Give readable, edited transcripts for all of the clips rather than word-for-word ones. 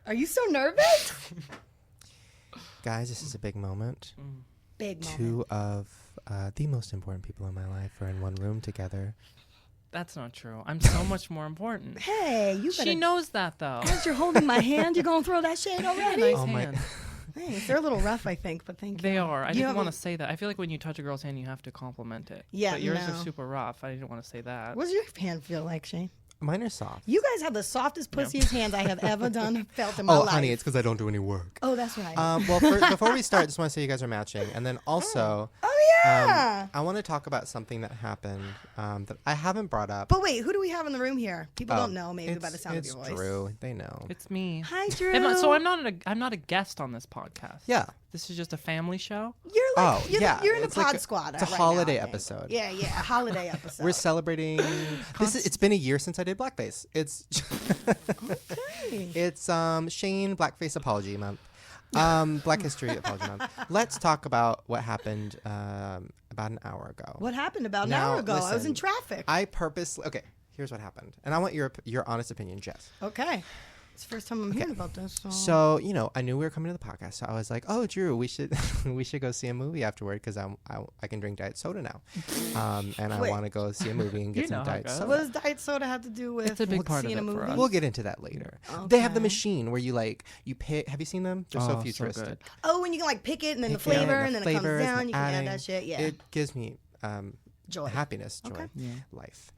Are you so nervous? Guys, this is a big moment. Big moment. Two of the most important people in my life are in one room together. That's not true. I'm so much more important. Hey, you better... She knows that, though. As you're holding my hand, you're going to throw that shade already? Nice Oh, my... hand. Thanks. They're a little rough, I think, but thank you. They are. I You didn't want to say that. I feel like when you touch a girl's hand, you have to compliment it. Yeah, But yours no. are super rough. I didn't want to say that. What does your hand feel like, Shane? Mine are soft. You guys have the softest, pussiest hands I have ever felt in my life. Oh, honey, it's because I don't do any work. Oh, that's right. Well, before we start, I just want to say you guys are matching. And then also, yeah. I want to talk about something that happened that I haven't brought up. But wait, who do we have in the room here? People don't know, maybe, by the sound of your voice. It's Drew. They know. It's me. Hi, Drew. So I'm not a guest on this podcast. Yeah. This is just a family show. You're like, you're in the It's pod like squad. It's a right holiday now, I think. episode. Yeah, a holiday episode. We're celebrating. It's been a year since I did blackface. It's it's Shane Blackface Apology Month. Black History Apology Month. Let's talk about what happened about an hour ago. What happened about an Now, hour ago? I was listen, in traffic. Okay, here's what happened. And I want your honest opinion, Jess. Okay. It's the first time I'm hearing about this. So, I knew we were coming to the podcast, so I was like, "Oh, Drew, we should go see a movie afterward because I can drink diet soda now, and I Wait. want to go see a movie and get some diet soda." What does diet soda have to do with It's a big part of seeing a it for movie? us. We'll get into that later. They have the Okay. machine where you pick. Have you seen them? They're so Oh, so futuristic. good. Oh, when you can pick it and then the Pick it, flavor, and and the then it comes flavors, down, and you can add adding. that shit. Yeah. It gives me Joy. happiness, joy, Okay. Yeah. life.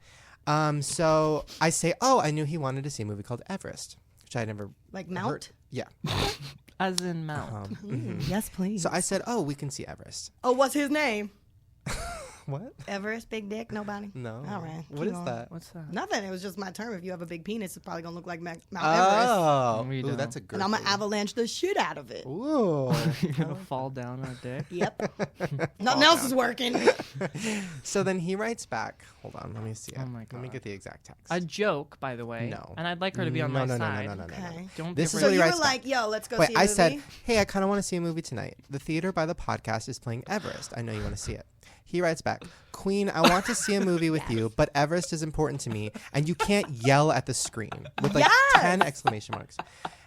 So I say, "Oh, I knew he wanted to see a movie called Everest," which I never Like Mount? heard. Yeah. As in Mount. Yes, please. So I said, "Oh, we can see Everest." Oh, what's his name? What? Everest, big dick, nobody? No. All right. What keep is going. that? What's that? Nothing. It was just my term. If you have a big penis, it's probably going to look like Mount Everest. Oh, We ooh, don't. that's a good. And I'm going to avalanche the shit out of it. Ooh. You're gonna fall down on a dick. Yep. Nothing else is working. So then he writes back. Hold on, let me see it. Oh my Let me God. get the exact text. A joke, by the way. No. And I'd like her to be on No, my no, no, side. no, no, no, no. Okay. Don't This give is her what So he you were writes back. like, yo, let's go Wait, see a I movie? said, "Hey, I kind of want to see a movie tonight. The theater by the podcast is playing Everest. I know you want to see it." He writes back, "Queen, I want to see a movie with you, but Everest is important to me, and you can't yell at the screen," with like Yes! 10 exclamation marks.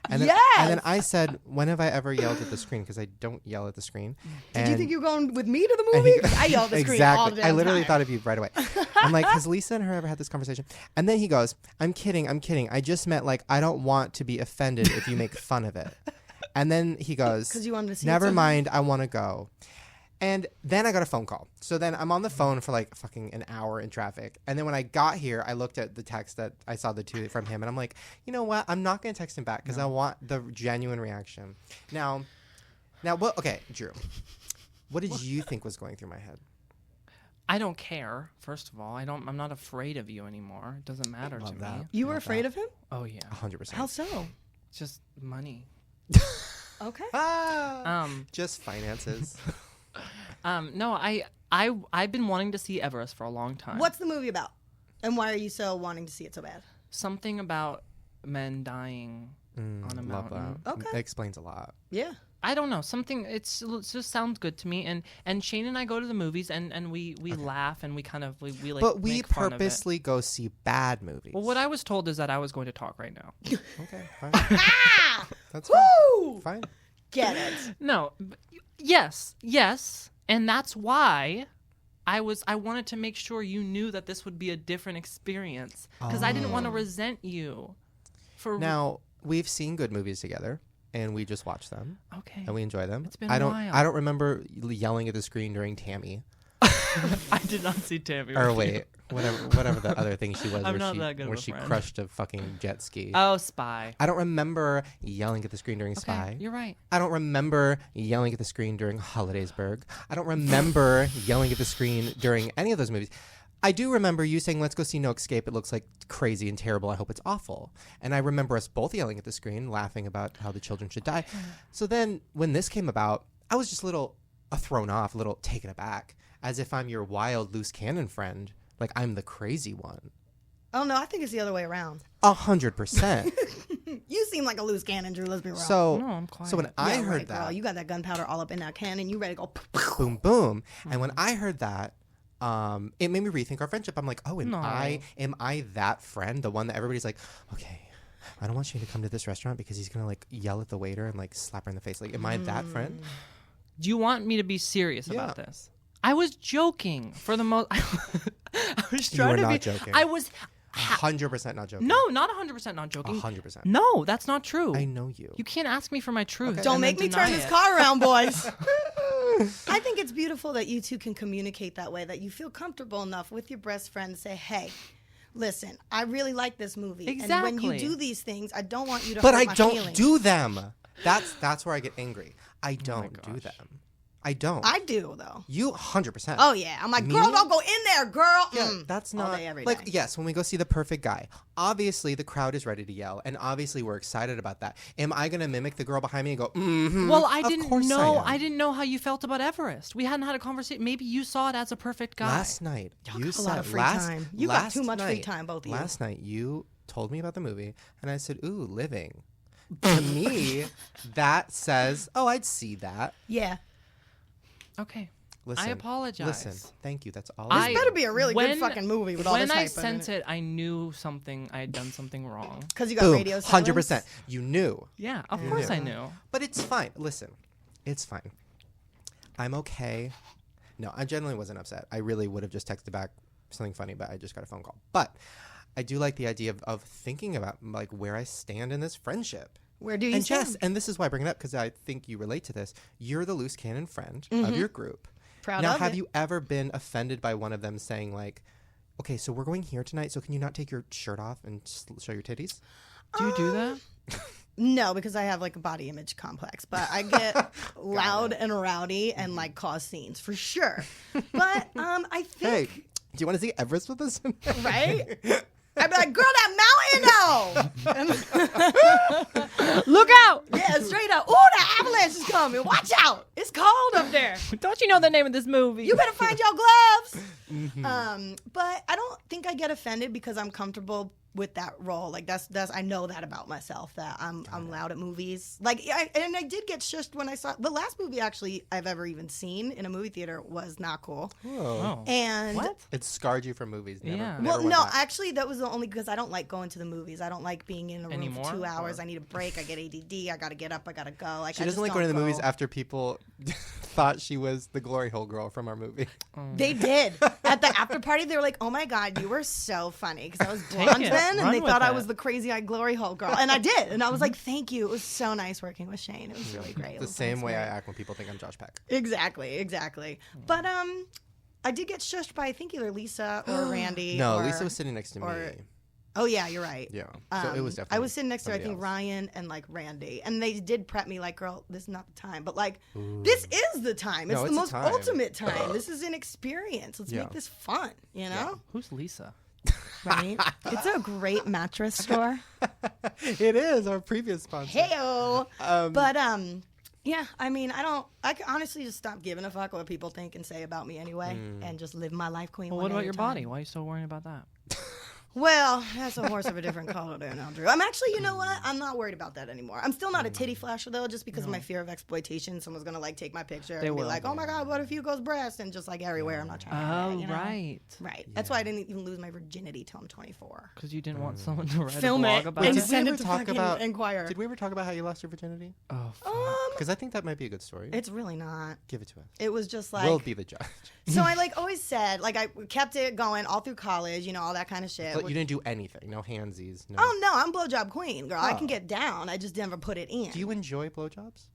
And then, and then I said, "When have I ever yelled at the screen? Because I don't yell at the screen." Did you think you were going with me to the And movie? he- 'Cause I yell at the screen exactly. all the damn I literally time. thought of you right away. I'm like, has Lisa and her ever had this conversation? And then he goes, I'm kidding. I just meant like, I don't want to be offended if you make fun of it. And then he goes, 'Cause you wanted to see it never so mind, I want to go. And then I got a phone call. So then I'm on the phone for like fucking an hour in traffic. And then when I got here, I looked at the text that I saw the two from him. And I'm like, you know what? I'm not going to text him back because I want the genuine reaction. Now, what? Okay, Drew. What did you think was going through my head? I don't care. First of all, I'm not afraid of you anymore. It doesn't matter to that. me. You were afraid of him? Oh yeah. 100%. How so? It's just money. Okay. Just finances. No, I've been wanting to see Everest for a long time. What's the movie about? And why are you so wanting to see it so bad? Something about men dying on a Love mountain. that. Okay. That explains a lot. Yeah. I don't know. Something it just sounds good to me. And Shane and I go to the movies and we laugh and we kind of we like. But we make fun of it. purposely go see bad movies. Well, what I was told is that I was going to talk right now. Okay, fine. Ah! That's Woo! fine. Get it. No. Yes. And that's why I wanted to make sure you knew that this would be a different experience because I didn't want to resent you. Now, we've seen good movies together and we just watch them. Okay. And we enjoy them. It's been I a don't while. I don't remember yelling at the screen during Tammy. I did not see Tammy. Or with wait, you. whatever the other thing she was I'm not that good of where a she friend. crushed a fucking jet ski. Oh, Spy. I don't remember yelling at the screen during Okay, Spy. you're right. I don't remember yelling at the screen during Holidaysburg. I don't remember yelling at the screen during any of those movies. I do remember you saying, "Let's go see No Escape. It looks like crazy and terrible. I hope it's awful." And I remember us both yelling at the screen, laughing about how the children should die. So then when this came about, I was just a little thrown off, a little taken aback, as if I'm your wild, loose cannon friend. Like I'm the crazy one. Oh, no, I think it's the other way around. 100%. You seem like a loose cannon, Drew. Let's be real. So, No, I'm quiet. so when I Yeah, heard right, that, girl. You got that gunpowder all up in that cannon. You ready to go. boom, boom. And when I heard that, it made me rethink our friendship. I'm like, oh, am No. I that friend, the one that everybody's like, okay, I don't want Shane to come to this restaurant because he's gonna like yell at the waiter and like slap her in the face. Like, am I that friend? Do you want me to be serious Yeah. about this? I was joking for the most. I was You trying were to not be. joking. I was. 100% not joking. No, not 100% not joking. 100%. No, that's not true. I know you. You can't ask me for my truth. Okay. Don't and make then me turn deny this it. car around, boys. I think it's beautiful that you two can communicate that way, that you feel comfortable enough with your best friend to say, hey, listen, I really like this movie. And when you Exactly. do these things, I don't want you to But hurt I my don't feelings. do them. That's where I get angry. I don't do gosh. them. I don't. I do, though. You 100%. Oh, yeah. I'm like, Me? girl, don't go in there, girl. Yeah, that's all not day, every like day. yes. When we go see The Perfect Guy, obviously the crowd is ready to yell, and obviously we're excited about that. Am I going to mimic the girl behind me and go? Mm-hmm? Well, I Of didn't course know. I, am. I didn't know how you felt about Everest. We hadn't had a conversation. Maybe you saw it as a perfect guy. Last night, Y'all you got a said lot of free last, time. You got last too much free night- time, both of you. Last night, you told me about the movie, and I said, "Ooh, living." To me, that says, "Oh, I'd see that." Yeah. Okay. Listen, I apologize. Listen, thank you. That's all. I- This better be a really when- good fucking movie with all When this I hype sent it, I knew something. I had done something wrong. Because you got Boom, radio 100%. silence. You knew. Yeah, of course I knew. But it's fine. Listen, it's fine. I'm okay. No, I genuinely wasn't upset. I really would have just texted back something funny, but I just got a phone call. But I do like the idea of thinking about like where I stand in this friendship. Where do you And stand? Jess, and this is why I bring it up because I think you relate to this. You're the loose cannon friend of your group. Proud now, of have it. you ever been offended by one of them saying like, "Okay, so we're going here tonight, so can you not take your shirt off and show your titties?" Do you do that? No, because I have like a body image complex, but I get loud and rowdy and like cause scenes for sure. But I Hey, think, do you want to see Everest with us? right? I'd be like, girl, that mountain though. Look out! Yeah, straight up. Ooh, the avalanche is coming. Watch out. It's cold up there. Don't you know the name of this movie? You better find your gloves. But I don't think I get offended because I'm comfortable with that role. Like that's I know that about myself, that I'm loud at movies. Like and I did get shushed when I saw the last movie actually I've ever even seen in a movie theater was Not Cool. Whoa. Oh. And What? It scarred you from movies. Never, Yeah. never well, went no, back. actually, that was the only because I don't like going to the movies. I don't like being in a room Anymore, for 2 hours. or- I need a break. I get ADD. I got to get up. I got to go. Like She I doesn't just like going to the don't movies go. after people thought she was the glory hole girl from our movie. They did. At the after party, they were like, "Oh my God, you were so funny." Because I was blonde it. then, and Run they with thought I it. was the crazy-eyed glory hole girl. And I did. And I was like, "Thank you. It was so nice working with Shane. It was really great." It The was same way I great. act when people think I'm Josh Peck. Exactly. But I did get shushed by I think either Lisa or Randy. No, or, Lisa was sitting next to or- me. Oh yeah, you're right. Yeah. So it was definitely. I was sitting next to I somebody think else. Ryan and like Randy, and they did prep me like, "Girl, this is not the time." But like, this is the time. It's No, the it's the most time. ultimate time. This is an experience. Let's Yeah. make this fun. You know, Who's Lisa? right? It's a great mattress store. It is our previous sponsor. Heyo. Um, But yeah. I mean, I can honestly just stop giving a fuck what people think and say about me anyway, and just live my life queen. Well, one what day about at your a time. body? Why are you so worried about that? Well, that's a horse of a different color there now, Drew. I'm actually, you know what? I'm not worried about that anymore. I'm still not a titty flasher, though, just because of my fear of exploitation. Someone's going to, like, take my picture and be will. like, oh, my God, what if you goes breast? And just, like, everywhere. I'm not trying to do Oh, that, you know? right. Right. That's why I didn't even lose my virginity till I'm 24. Because you didn't want someone to write Film a blog it about and it. did we send ever it to talk fucking about- Enquirer. Did we ever talk about how you lost your virginity? Oh, fuck. Because I think that might be a good story. It's really not. Give it to us. It was just like... We'll be the judge. So I, like, always said, like, I kept it going all through college, you know, all that kind of shit. But you didn't do anything. No handsies. No. Oh, no, I'm blowjob queen, girl. I Oh. can get down. I just never put it in. Do you enjoy blowjobs?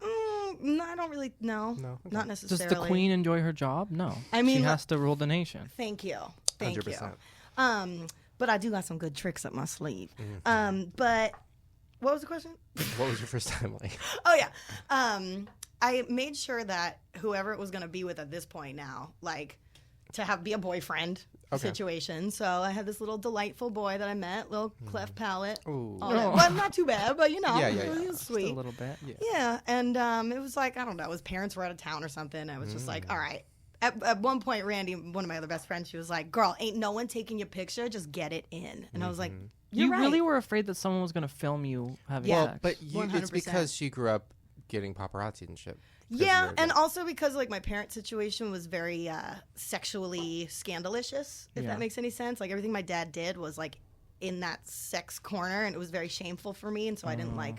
No, I don't really. No, No? Okay. not Does necessarily. the queen enjoy her job? No. I mean, she like- has to rule the nation. Thank you. Thank 100%. you. But I do got some good tricks up my sleeve. Mm-hmm. But what was the question? What was your first time like? Oh yeah. I made sure that whoever it was going to be with at this point now, like, to be a boyfriend Okay. situation. So I had this little delightful boy that I met, little cleft palate. Ooh. all that. Well, not too bad, but you know, Yeah. he was Just a sweet. little bit. Yeah, and it was like, I don't know, his parents were out of town or something. I was just like, all right. At one point, Randy, one of my other best friends, she was like, girl, ain't no one taking your picture, just get it in. And I was like, you're You right. really were afraid that someone was going to film you having Yeah. sex. But it's 100%. because she grew up getting paparazzi and shit. Yeah, Because and you're- also because like my parents' situation was very sexually scandalous, if Yeah. that makes any sense. Like everything my dad did was like in that sex corner, and it was very shameful for me, and so I didn't like.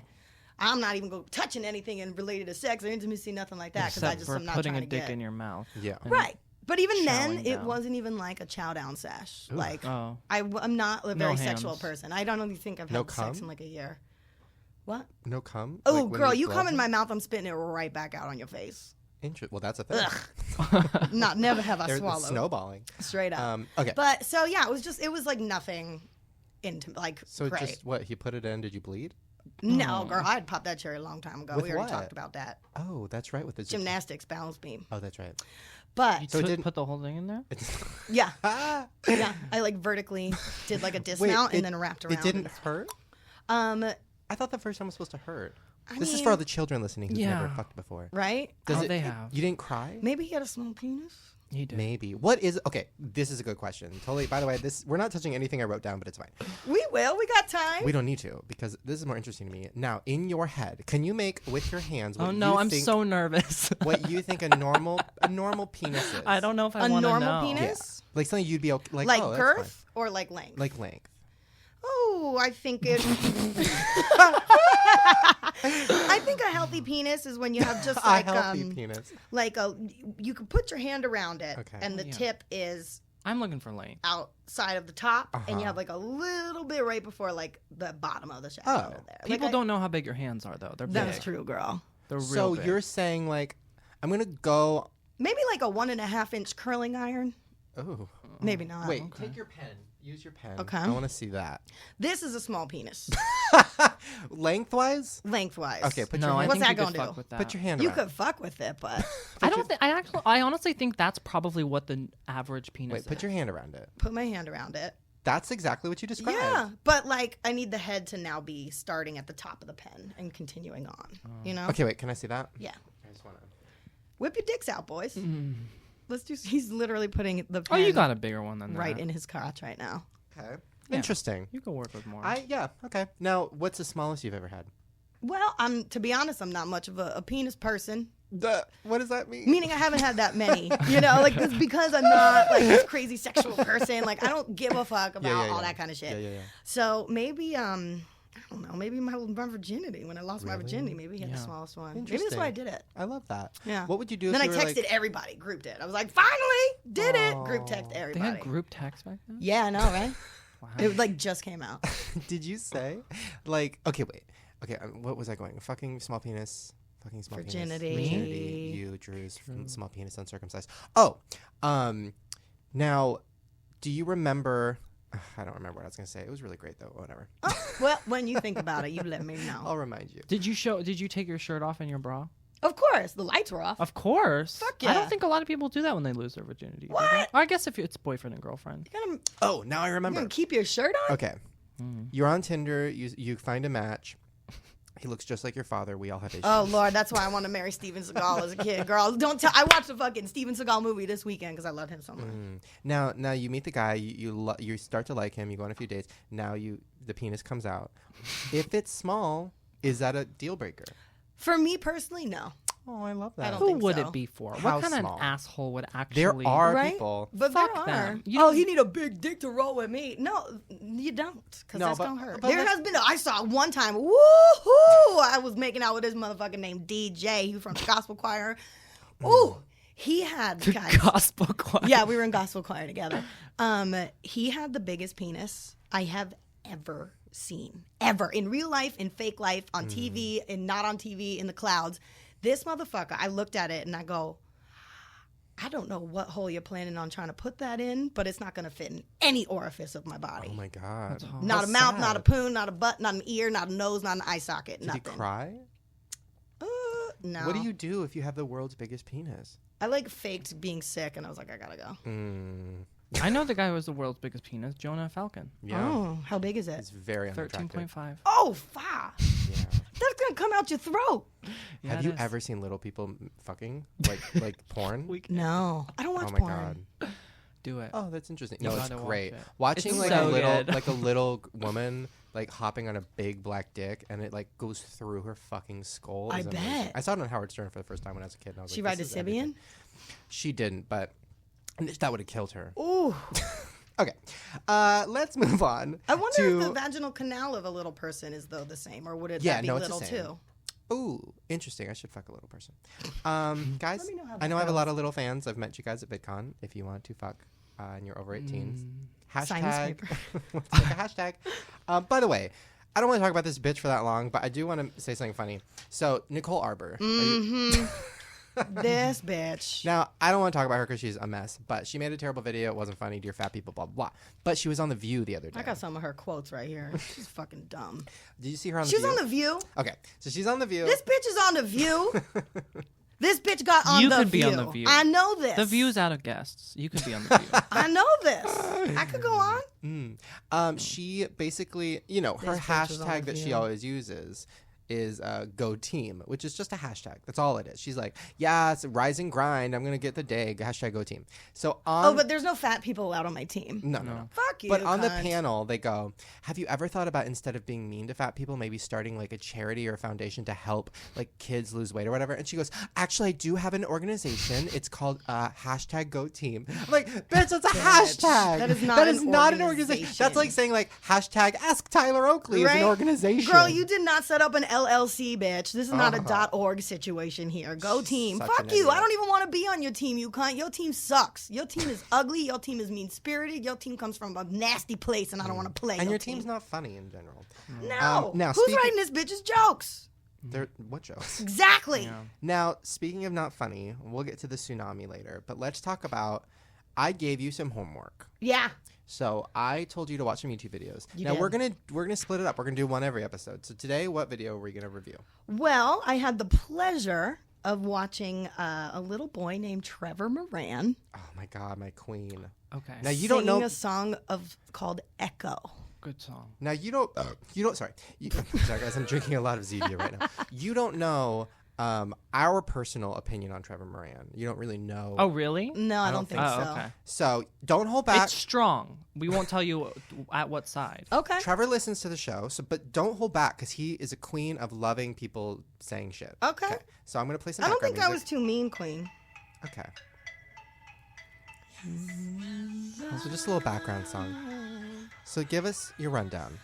I'm not even touching anything and related to sex or intimacy, nothing like that, because I just am not putting trying a to dick get in your mouth. Yeah. right. But even then, Chowing it down. wasn't even like a chow down sesh. Ooh. Like Oh. I'm not a very No sexual hands. person. I don't even think I've No had sex cum? in like a year. What? No cum? Oh, Like, when girl, you blow come in him? my mouth, I'm spitting it right back out on your face. Well, that's a thing. Ugh. Never have I It's swallowed. snowballing. Straight up. Okay. But so yeah, it was like nothing So great. just what? He put it in. Did you bleed? No, girl, I had popped that cherry a long time ago. With We already what? talked about that. Oh, that's right. With the Gymnastics, balance beam. Oh, that's right. But You So it didn't- put the whole thing in there? yeah, Ah! yeah, I like vertically did like a dismount and then wrapped around. It didn't hurt? I I thought the first time was supposed to hurt. I This is mean, for all the children listening who've never Yeah. fucked before. right. They have. You didn't cry? Maybe he had a small penis. He did. Maybe. What is okay? This is a good question. Totally. By the way, we're not touching anything I wrote down, but it's fine. We will. We got time. We don't need to because this is more interesting to me. Now, in your head, can you make with your hands? What Oh no, you I'm think, so nervous. What you think a normal penis is? I don't know if I A want to know. normal Yeah. penis, Like something you'd be okay, like like oh, that's girth or like length. fine. Like length. Oh, I think it. I think a healthy penis is when you have just like a healthy penis. like you can put your hand around it, Okay. and the Yeah. tip is I'm looking for length. outside of the top, and Uh-huh. you have like a little bit right before like the bottom of the shaft Oh. under there. People Like, don't know how big your hands are, though. They're big. That's true, girl. They're real So big. you're saying like, I'm gonna go. Maybe like a 1.5-inch curling iron. Oh, Maybe not. wait. Take your pen. Use your pen. Okay. I want to see that. This is a small penis, Lengthwise. lengthwise. Okay. Put no, your I hand. What's think that you could gonna fuck do? with that. Put your hand. You around. could fuck with it, but I don't think. I honestly think that's probably what the average penis. Wait. Put is. your hand around it. put my hand around it. That's exactly what you described. Yeah, but like I need the head to now be starting at the top of the pen and continuing on. You know? Okay. Wait. Can I see that? Yeah. I just want to. Whip your dicks out, boys. Let's do. He's literally putting the Oh, pen you got a bigger one than that. right in his crotch right now. Okay. Yeah. Interesting. You can work with more. Yeah. Okay. Now, what's the smallest you've ever had? Well, to be honest, I'm not much of a penis person. What does that mean? Meaning I haven't had that many. You know, like it's because I'm not like this crazy sexual person. Like I don't give a fuck about all that kind of shit. Yeah. So maybe I don't know. Maybe my virginity when I lost my Really? maybe maybe he had the Yeah. smallest one. Maybe that's why I did it. I love that. Yeah. What would you do Then I if you were texted like, everybody, grouped it. I was like, finally did it. Group text they everybody. had group text back then. Yeah, I know, right? Wow. It like just came out. did you say, like, okay, wait. Okay, what was I going? Fucking small penis. Fucking small Virginity. penis. Virginity. You, Drew's from small penis, uncircumcised. Oh, now, do you remember? I don't remember what I was gonna say. It was really great though. Whatever. Well, when you think about it, you let me know. I'll remind you. Did you take your shirt off in your bra? Of course, the lights were off. Of course. Fuck I yeah. don't think a lot of people do that when they lose their virginity. do they? What? I guess if it's boyfriend and girlfriend. You're Oh, now I remember. gonna keep your shirt on? Okay, you're on Tinder. You find a match. He looks just like your father. We all have issues. Oh Lord, that's why I want to marry Steven Seagal as a kid. Girl, don't tell. I watched the fucking Steven Seagal movie this weekend because I love him so much. Now you meet the guy. You start to like him. You go on a few dates. Now the penis comes out. If it's small, is that a deal breaker? For me personally, no. Oh, I love that. I don't Who think would so. it be for? How What kind small? of asshole would actually? There are Right? people. But Fuck there are. them. You Oh, don't- he need a big dick to roll with me. No, you don't, because No, that's but- gonna hurt. but There let's- has been. I saw one time. Woohoo! I was making out with this motherfucker named DJ. He was from the gospel choir. Ooh, he had guys. Gospel choir. Yeah, we were in gospel choir together. He had the biggest penis I have ever seen, ever in real life, in fake life, on TV, and not on TV, in the clouds. This motherfucker, I looked at it and I go, I don't know what hole you're planning on trying to put that in, but it's not going to fit in any orifice of my body. Oh my god. Not How a mouth, not a sad. poon, not a butt, not an ear, not a nose, not an eye socket, Did nothing. he cry? No. What do you do if you have the world's biggest penis? I like faked being sick, and I was like, I gotta go. I know the guy who has the world's biggest penis, Jonah Falcon. Yeah. Oh, how big is it? It's very unattractive. 13.5. Oh, fuck. Yeah. That's gonna come out your throat. Yeah, Have it you is. ever seen little people fucking like porn? No, I don't watch Oh my porn. god. Do it? Oh, that's interesting. You No, it's gotta watch great. it. Watching It's like so a good. little woman like hopping on a big black dick and it like goes through her fucking skull. I is amazing. bet. I saw it on Howard Stern for the first time when I was a kid. And I was She like, ride a this is everything. Sibian? She didn't, but that would have killed her. Ooh. Okay, let's move on. I wonder to... if the vaginal canal of a little person is though the same, or would it Yeah, that be no, it's little the same. too? Ooh, interesting. I should fuck a little person. Guys, Let me know how I know that I have a goes. lot of little fans. I've met you guys at VidCon. If you want to fuck and you're over 18s, Sign this hashtag. paper. Let's take a hashtag. By the way, I don't want to talk about this bitch for that long, but I do want to say something funny. So, Nicole Arbor. This bitch. Now, I don't want to talk about her because she's a mess, but she made a terrible video. It wasn't funny. Dear fat people, blah, blah, blah. But she was on The View the other day. I got some of her quotes right here. She's fucking dumb. Did you see her on The She's View? on The View. Okay, so she's on The View. This bitch is on The View. This bitch got on You The could be View. on The View. I know this. The View's out of guests. You could be on The View. I know this. I could go on. She basically, you know, her This bitch is on hashtag The that she View. always uses is go team, which is just a hashtag. That's all it is. She's like, yeah, it's a rise and grind. I'm going to get the day. Hashtag go team. So on... Oh, but there's no fat people allowed on my team. No. Fuck you, But on the cunt. panel, they go, have you ever thought about, instead of being mean to fat people, maybe starting like a charity or a foundation to help like kids lose weight or whatever? And she goes, actually, I do have an organization. It's called hashtag go team. I'm like, bitch, that's a hashtag. That is not That an is not an organization. organization. That's like saying like hashtag ask Tyler Oakley is an Right? organization. Girl, you did not set up an LLC, bitch. This is not a .org situation here. Go team. Such Fuck an you. idiot. I don't even want to be on your team, you cunt. Your team sucks. Your team is ugly. Your team is mean-spirited. Your team comes from a nasty place, and I don't want to play And your team. team's not funny in general. No. Now, Who's speaking- writing this bitch's jokes? What jokes? Exactly. Yeah. Now, speaking of not funny, we'll get to the tsunami later, but let's talk about, I gave you some homework. Yeah. So I told you to watch some YouTube videos. You Now did. we're gonna split it up. We're gonna do one every episode. So today, what video are we gonna review? Well, I had the pleasure of watching a little boy named Trevor Moran Oh my God, my queen. Okay. Now you don't singing know. a song called Echo. Good song. Now you don't. Sorry, sorry guys. I'm drinking a lot of Zevia right now. You don't know our personal opinion on Trevor Moran. You don't really know. Oh, really? No, I don't think so. Oh, okay. So don't hold back. It's strong. We won't tell you at what side. Okay. Trevor listens to the show, but don't hold back because he is a queen of loving people saying shit. Okay. So I'm gonna play some. I don't background think I was music. too mean, Queen. Okay. So just a little background song. So give us your rundown.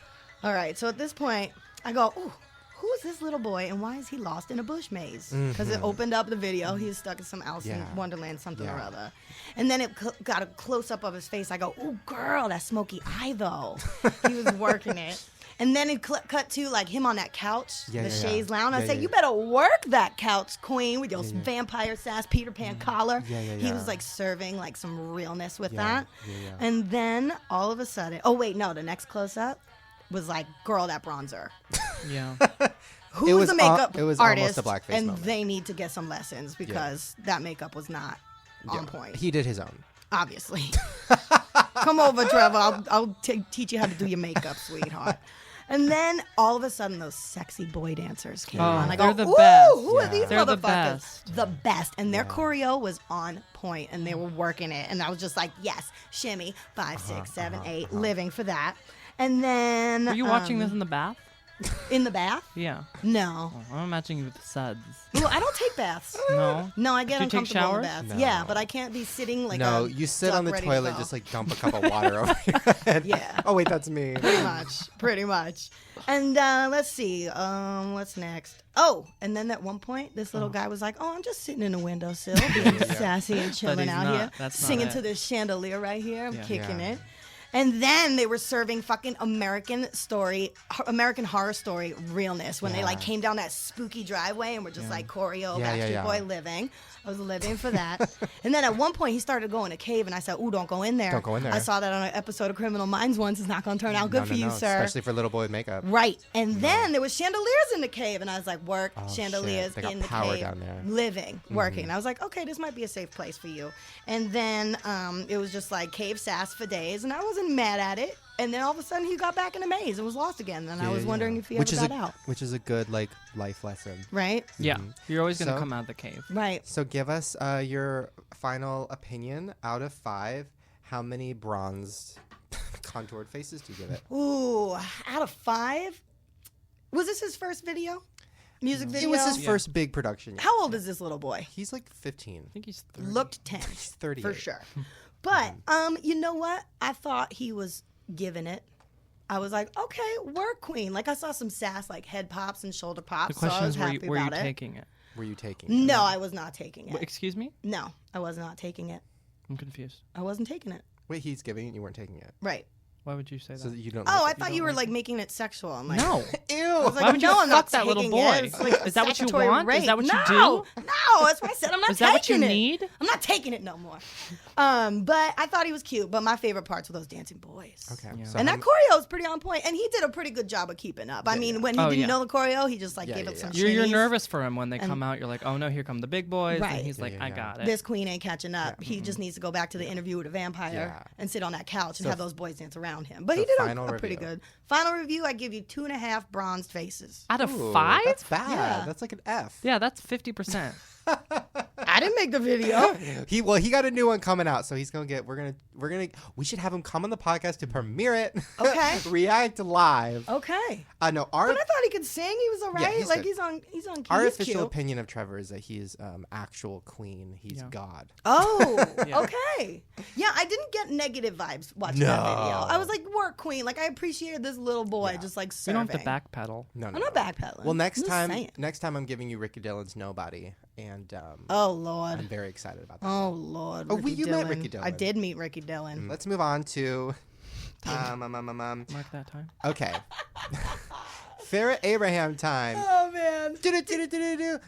All right. So at this point, I go, ooh, who is this little boy and why is he lost in a bush maze? Because it opened up the video. He was stuck in some Alice in Yeah. Wonderland something or Yeah. other. And then it got a close up of his face. I go, ooh, girl, that smoky eye, though. He was working it. And then it cut to like him on that couch, Yeah, the yeah, yeah. chaise lounge. I Yeah, said, yeah, you yeah. better work that couch, Queen, with your vampire sass Peter Pan collar. Yeah, yeah, He yeah. was like serving like some realness with Yeah, that. yeah, yeah. And then all of a sudden, oh wait, no, the next close up was like, girl, that bronzer. Yeah. Who's was the makeup it was artist? almost a blackface and moment. they need to get some lessons because that makeup was not on point. He did his own. Obviously. Come over, Trevor. I'll teach you how to do your makeup, sweetheart. And then all of a sudden, those sexy boy dancers came on. I go, they're the ooh, best. who are these They're the motherfuckers? best. The best. And their choreo was on point, and they were working it. And I was just like, yes, shimmy, 5, 6, 7, 8, living for that. And then Were you watching this in the bath? in the bath? Yeah. No. Oh, I'm imagining you with the suds. Well, I don't take baths. No. No, I get Do you take uncomfortable in the showers? bath. No. Yeah, but I can't be sitting like No, a you sit duck on the ready to toilet, go. just like dump a cup of water over your head. Yeah. Oh wait, that's me. Pretty much. And let's see, what's next? Oh, and then at one point, this little guy was like, "Oh, I'm just sitting in the windowsill, being sassy and chilling he's out not. here, That's not singing it. to this chandelier right here, I'm Yeah. kicking Yeah. it." And then they were serving fucking American Horror Story realness when they like Yeah. came down that spooky driveway and were just like choreo, Yeah, yeah, Backstreet yeah. Boy living. I was living for that. And then at one point he started to go in a cave and I said, "Ooh, don't go in there." Don't go in there. I saw that on an episode of Criminal Minds once. It's not going to turn out good for you, sir. Especially for little boy with makeup. Right. And then there was chandeliers in the cave. And I was like, work, Oh, chandeliers shit. They got in the power cave. down there. Living, working. And I was like, okay, this might be a safe place for you. And then it was just like cave sass for days. And I wasn't mad at it. And then all of a sudden he got back in the maze and was lost again. And I was wondering if he ever got out. Which is a good like life lesson. Right? Yeah. You're always going to So- come out of the cave. Right. So give us your final opinion out of 5. How many bronzed contoured faces do you give it? Ooh, out of 5? Was this his first video? Music video? It was his first big production. How old is this little boy? He's like 15. I think he's 30. Looked 10. He's 38. For sure. But you know what? I thought he was giving it. I was like, okay, work queen. Like I saw some sass, like head pops and shoulder pops. The question so I was is, happy were you about it. taking it? Were you taking it? No, I was not taking it. Excuse me? No, I was not taking it. I'm confused. I wasn't taking it. Wait, he's giving it, you weren't taking it. Right. Why would you say that? So that you don't. Oh, I like it? thought you were like making it sexual. I'm like, No. Ew. I was like, Why would you no, I'm fuck not that little taking boy? it. It's like Is that what you statutory want? rape. Is that what you no, do? No, that's why I said I'm not Is that what you taking it. need? I'm not taking it no more. But I thought he was cute. But my favorite parts were those dancing boys. Okay. Yeah. So And how that choreo is pretty on point. And he did a pretty good job of keeping up. I mean, when he Oh, didn't yeah. know the choreo, he just like Yeah, gave yeah, it some yeah. You're shimmies. nervous for him when they come out. You're like, oh no, here come the big boys. Right. And he's Yeah, like, yeah, I yeah. got it. This queen ain't catching up. Yeah. He just needs to go back to the interview with a vampire Yeah. and sit on that couch and So have those boys dance around him. But so he did final a pretty review. good. Final review, I give you 2.5 bronzed faces. Out of Ooh, 5? That's bad. Yeah. That's like an F. Yeah, that's 50%. I didn't make the video. He got a new one coming out, so he's gonna get. We should have him come on the podcast to premiere it. Okay. React live. Okay. No, our But I thought he could sing. He was all right. he's like good. he's on. our he's official cute. opinion of Trevor is that he is actual queen. He's God. Oh, Yeah. okay. Yeah, I didn't get negative vibes watching that video. I was like, work queen. Like I appreciated this little boy just like You serving. don't have to backpedal. No, I'm not backpedaling. Well, I'm just saying. next time I'm giving you Ricky Dillon's Nobody, and Oh Lord. I'm very excited about that. Oh Lord. Oh, Ricky you Dillon. met Ricky Dillon. I did meet Ricky Dillon. Let's move on to. Mark that time. Okay. Farrah Abraham time. Oh man. Do-do-do-do-do-do.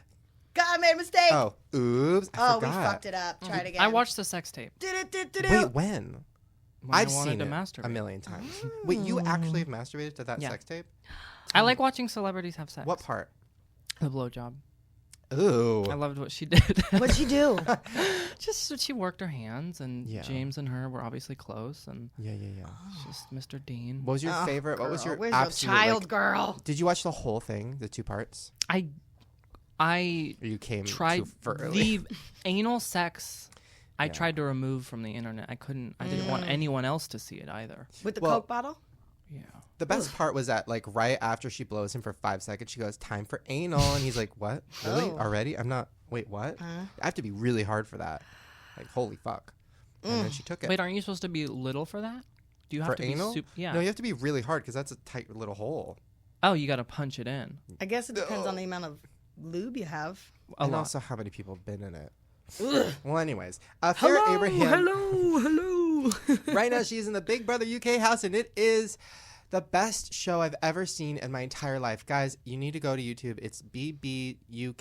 God, I made a mistake. Oh, oops! I Oh, we forgot. fucked it up. Try it again. I watched the sex tape. Wait, when? When I I've wanted seen to it masturbate. a million times. Wait, you actually have masturbated to that Yeah. sex tape? I like watching celebrities have sex. What part? The blowjob. Ooh. I loved what she did. What'd she do? Just that she worked her hands, and Yeah. James and her were obviously close, and Yeah. just Mr. Dean. What was your Oh, favorite? What was girl, your where's absolute? your child, like- girl? Did you watch the whole thing, the 2 parts? I Or you came tried too early? the anal sex. I Yeah. tried to remove from the internet. I couldn't. I didn't want anyone else to see it either. With the Well- Coke bottle? Yeah. The best part was that, like, right after she blows him for 5 seconds, she goes, "Time for anal," and he's like, "What? Really? Oh. Already? I'm not. Wait, what? I have to be really hard for that. Like, holy fuck." And then she took it. Wait, aren't you supposed to be little for that? Do you have for to anal? be yeah. No, you have to be really hard because that's a tight little hole. Oh, you got to punch it in. I guess it depends on the amount of lube you have. A And lot. also how many people have been in it. Well, anyways, Farrah Abraham. hello. Right now, she's in the Big Brother UK house, and it is the best show I've ever seen in my entire life. Guys, you need to go to YouTube. It's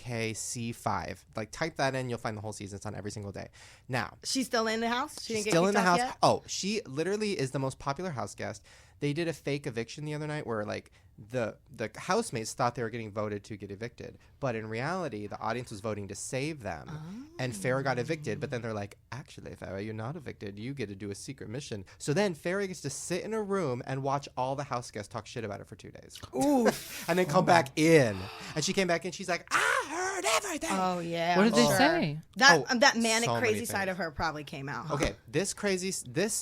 BBUKC5. Like, type that in. You'll find the whole season. It's on every single day. Now, She's still in the house? She she's didn't get still in kicked the out house. yet? Oh, she literally is the most popular house guest. They did a fake eviction the other night where, like, the housemates thought they were getting voted to get evicted, but in reality the audience was voting to save them. And Farrah got evicted, but then they're like, "Actually, Farrah, you're not evicted, you get to do a secret mission." So then Farrah gets to sit in a room and watch all the house guests talk shit about her for 2 days. Oof. And then come back in, and she came back in, she's like, "I heard everything." Oh, yeah. What I'm did they sure. say? That, Oh, that manic, so many crazy side things. of her probably came out. Okay, this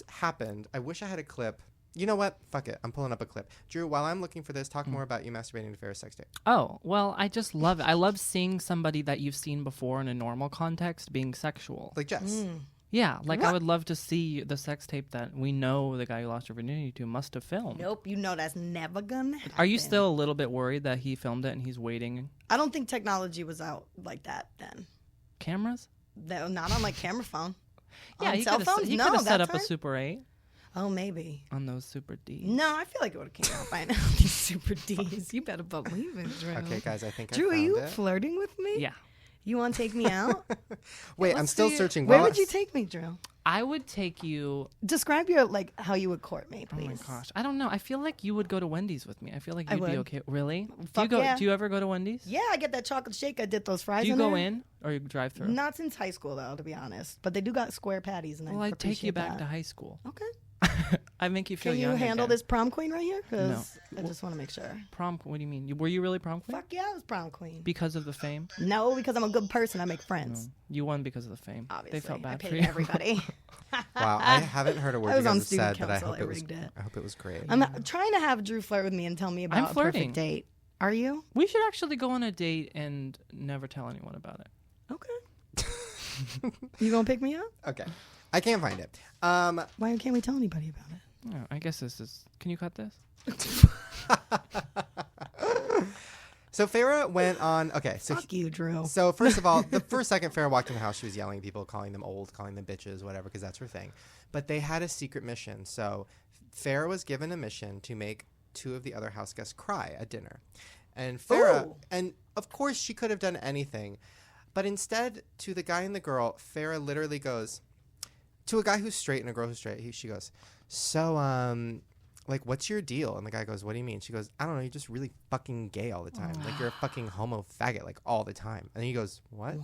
happened. I wish I had a clip. You know what? Fuck it. I'm pulling up a clip. Drew, while I'm looking for this, talk more about you masturbating to Farrah's sex tape. Oh, well, I just love it. I love seeing somebody that you've seen before in a normal context being sexual. Like Jess. Yeah, like I would love to see the sex tape that we know the guy who lost her virginity to must have filmed. Nope, you know that's never gonna happen. Are you still a little bit worried that he filmed it and he's waiting? I don't think technology was out like that then. Cameras? Not on like camera phone. Yeah, On he cell could phones? have No, set that up a time? Super 8 Oh, maybe. on those Super Ds. No, I feel like it would have came out by now. These Super Ds. You better believe it, Drew. Okay, guys, I think Drew, I are found you it. flirting with me? Yeah. You want to take me out? Wait, I'm let's still see it. searching. Where While would you take me, Drew? I would take you. Describe your how you would court me, Oh my please. gosh, I don't know. I feel like you would go to Wendy's with me. I feel like I you'd be would. okay. Really? Fuck yeah. Do you ever go to Wendy's? Yeah, I get that chocolate shake. I did those fries. Do you in go there. in or you drive through? Not since high school, though, to be honest. But they do got square patties, and Well, I I'd take you appreciate back that. to high school. Okay. I make you feel Can you young handle again. this prom queen right here? Because No. I just want to make sure. Prom? What do you mean? Were you really prom queen? Fuck yeah, I was prom queen. Because of the fame? No, because I'm a good person. I make friends. You won because of the fame. Obviously, They felt I bad paid for you. everybody. Wow, I haven't heard a word I was you on guys have student said, but I council. hope I it was. rigged it. I hope it was great. I'm trying to have Drew flirt with me and tell me about a flirting. perfect date. Are you? We should actually go on a date and never tell anyone about it. Okay. You gonna pick me up? Okay. I can't find it. Why can't we tell anybody about it? Oh, I guess this is. Can you cut this? So Farrah went on. Okay, so Fuck you, Drew. So first of all, the first second Farrah walked in the house, she was yelling at people, calling them old, calling them bitches, whatever, because that's her thing. But they had a secret mission. So Farrah was given a mission to make 2 of the other house guests cry at dinner. And Farrah, and of course she could have done anything, but instead to the guy and the girl, Farrah literally goes, to a guy who's straight and a girl who's straight, she goes, so, like, what's your deal? And the guy goes, what do you mean? She goes, I don't know. You're just really fucking gay all the time. Like, you're a fucking homo faggot, like, all the time. And he goes, what?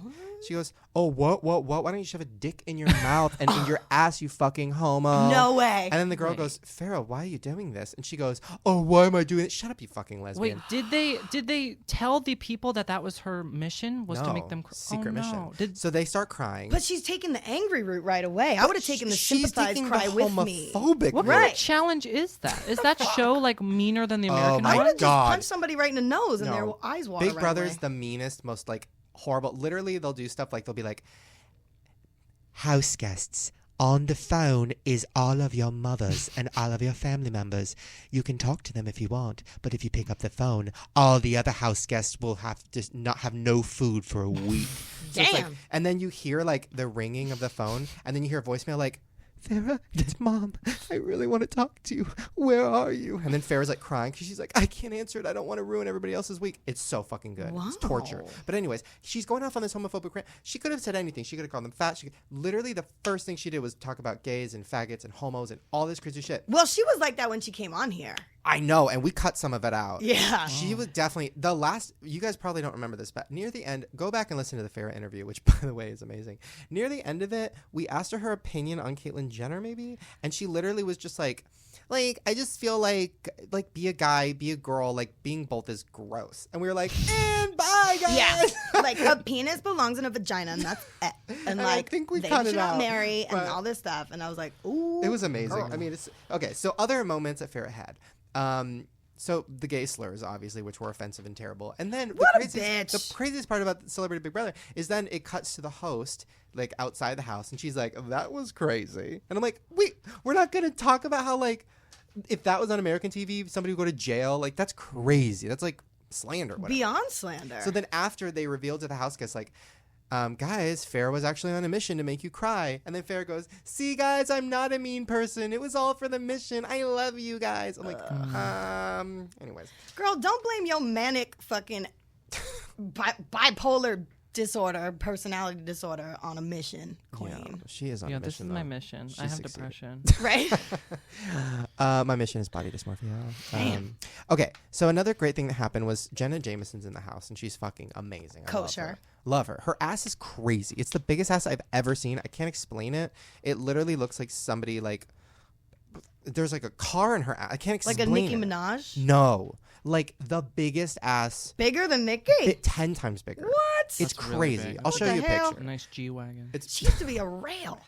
She goes, oh, what? Why don't you shove a dick in your mouth and in your ass, you fucking homo? No way. And then the girl goes, Farrah, why are you doing this? And she goes, oh, why am I doing it? Shut up, you fucking lesbian. Wait, did they tell the people that was her mission? Was to make them secret mission? So they start crying. But she's taking the angry route right away. I would have taken the sympathize cry with me. Homophobic What kind of challenge is that? Is that show like meaner than the American? my I would have just God. punched somebody right in the nose and their eyes water. Big right Brother's away. the meanest, most like horrible. Literally, they'll do stuff like they'll be like, house guests. On the phone is all of your mothers and all of your family members. You can talk to them if you want, but if you pick up the phone, all the other house guests will have to not have no food for a week. So it's like, Damn. and then you hear like the ringing of the phone, and then you hear a voicemail like, Farrah, it's Mom. I really want to talk to you. Where are you? And then Farrah's like crying because she's like, I can't answer it. I don't want to ruin everybody else's week. It's so fucking good. Wow. It's torture. But anyways, she's going off on this homophobic rant. She could have said anything. She could have called them fat. Literally, the first thing she did was talk about gays and faggots and homos and all this crazy shit. Well, she was like that when she came on here. I know, and we cut some of it out. Yeah. She was definitely the last. You guys probably don't remember this, but near the end, go back and listen to the Farrah interview, which by the way is amazing. Near the end of it, we asked her opinion on Caitlyn Jenner, maybe, and she literally was just like I just feel like be a guy, be a girl, like being both is gross, and we were like, and bye guys. Yeah. Like a penis belongs in a vagina, and that's it. And I like think we they cut should it not out, marry and but- all this stuff. And I was like, ooh. It was amazing. girl. I mean, it's okay. So other moments that Farrah had. So the gay slurs, obviously, which were offensive and terrible. And then What a the bitch. craziest part about Celebrity Big Brother is then it cuts to the host, like outside the house, and she's like, that was crazy. And I'm like, wait, we're not going to talk about how, like, if that was on American TV, somebody would go to jail. Like, that's crazy. That's like slander. Whatever. Beyond slander. So then after they revealed to the house guests, like, guys, Farrah was actually on a mission to make you cry. And then Farrah goes, see, guys, I'm not a mean person. It was all for the mission. I love you guys. I'm like, anyways. Girl, don't blame your manic fucking bipolar disorder, personality disorder on a mission, queen. Yeah, she is on a mission. This is my mission. I have succeeded. depression. Right? My mission is body dysmorphia. Okay, so another great thing that happened was Jenna Jameson's in the house, and she's fucking amazing. I Kosher. Love her. Her ass is crazy. It's the biggest ass I've ever seen. I can't explain it. It literally looks like somebody like there's like a car in her ass. I can't explain Like a Nicki it. Minaj? No, like the biggest ass. Bigger than Nicki? 10 times bigger. What? It's That's really crazy. big. I'll What show the you a hell? picture. A nice G-Wagon. She used to be a rail.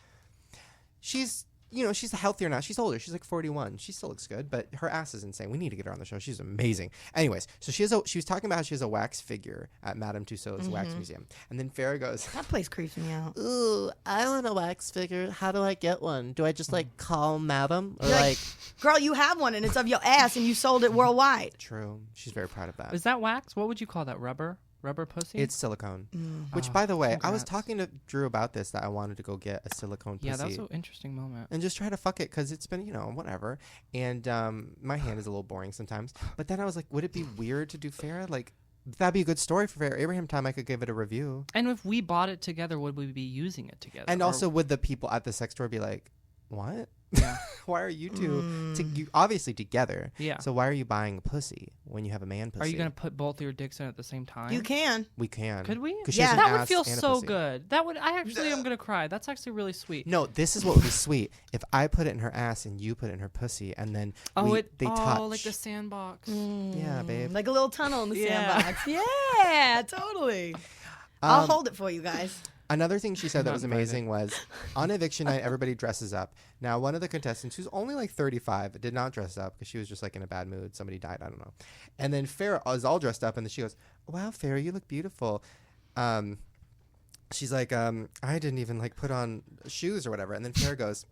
She's she's healthier now. She's older. She's like 41. She still looks good, but her ass is insane. We need to get her on the show. She's amazing. Anyways, so she was talking about how she has a wax figure at Madame Tussauds Wax Museum. And then Farrah goes, That place creeps me out. Ooh, I want a wax figure. How do I get one? Do I just like call Madam or You're like? Girl, you have one and it's of your ass and you sold it worldwide. true. She's very proud of that. Is that wax? What would you call that? Rubber? Rubber pussy? It's silicone. Mm. Which, by the way, I was congrats. talking to Drew about this, that I wanted to go get a silicone pussy. Yeah, that's an interesting moment. and just try to fuck it because it's been, whatever. And my hand is a little boring sometimes. But then I was like, would it be weird to do Farrah? Like, that'd be a good story for Farrah Abraham time. I could give it a review. And if we bought it together, would we be using it together? And Or- also, would the people at the sex store be like, what? Yeah. Why are you two you obviously together? Yeah. So why are you buying a pussy when you have a man pussy? Are you going to put both of your dicks in at the same time? You can. We can. Could we? 'Cause she Yeah. has an That would ass feel and a so pussy. good. That would. I actually am going to cry. That's actually really sweet. No, this is what would be sweet. If I put it in her ass and you put it in her pussy, and then they touch. like the sandbox. Yeah, babe. Like a little tunnel in the Yeah. sandbox. Yeah, totally. I'll hold it for you guys. Another thing she said that Not was amazing was on eviction night, everybody dresses up. Now, one of the contestants, who's only like 35, did not dress up because she was just like in a bad mood. Somebody died. I don't know. And then Farrah is all dressed up, and then she goes, "Wow, Farrah, you look beautiful." she's like, I didn't even like put on shoes or whatever. And then Farrah goes,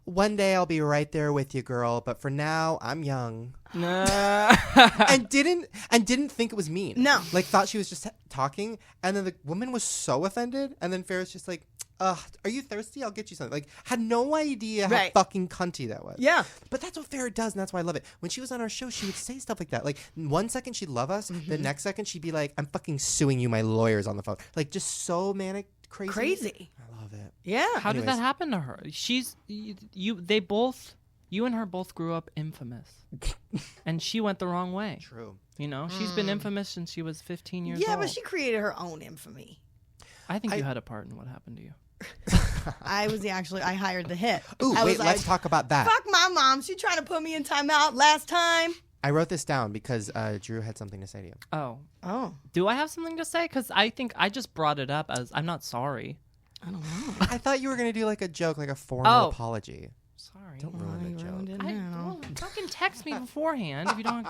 one day I'll be right there with you, girl. But for now, I'm young. and didn't think it was mean. No. Like thought she was just talking. And then the woman was so offended. And then Farrah's just like, are you thirsty? I'll get you something. Like, had no idea how fucking cunty that was. Yeah. But that's what Farrah does, and that's why I love it. When she was on our show, she would say stuff like that. Like, one second she'd love us, the next second she'd be like, I'm fucking suing you, my lawyer's on the phone. Like, just so manic, crazy. Crazy. I love it. Yeah. How did Anyways. that happen to her? You and her both grew up infamous. And she went the wrong way. True. You know, she's been infamous since she was 15 years old. Yeah, but she created her own infamy. I think you had a part in what happened to you. I hired the hit. Ooh, I wait, was let's like, talk about that. fuck my mom. She trying to put me in timeout last time. I wrote this down because Drew had something to say to you. Oh. Do I have something to say? Because I think I just brought it up as I'm not sorry. I don't know. I thought you were going to do like a joke, like a formal apology. Sorry. Don't ruin the joke. Ruined it now. Well, fucking text me beforehand if you don't.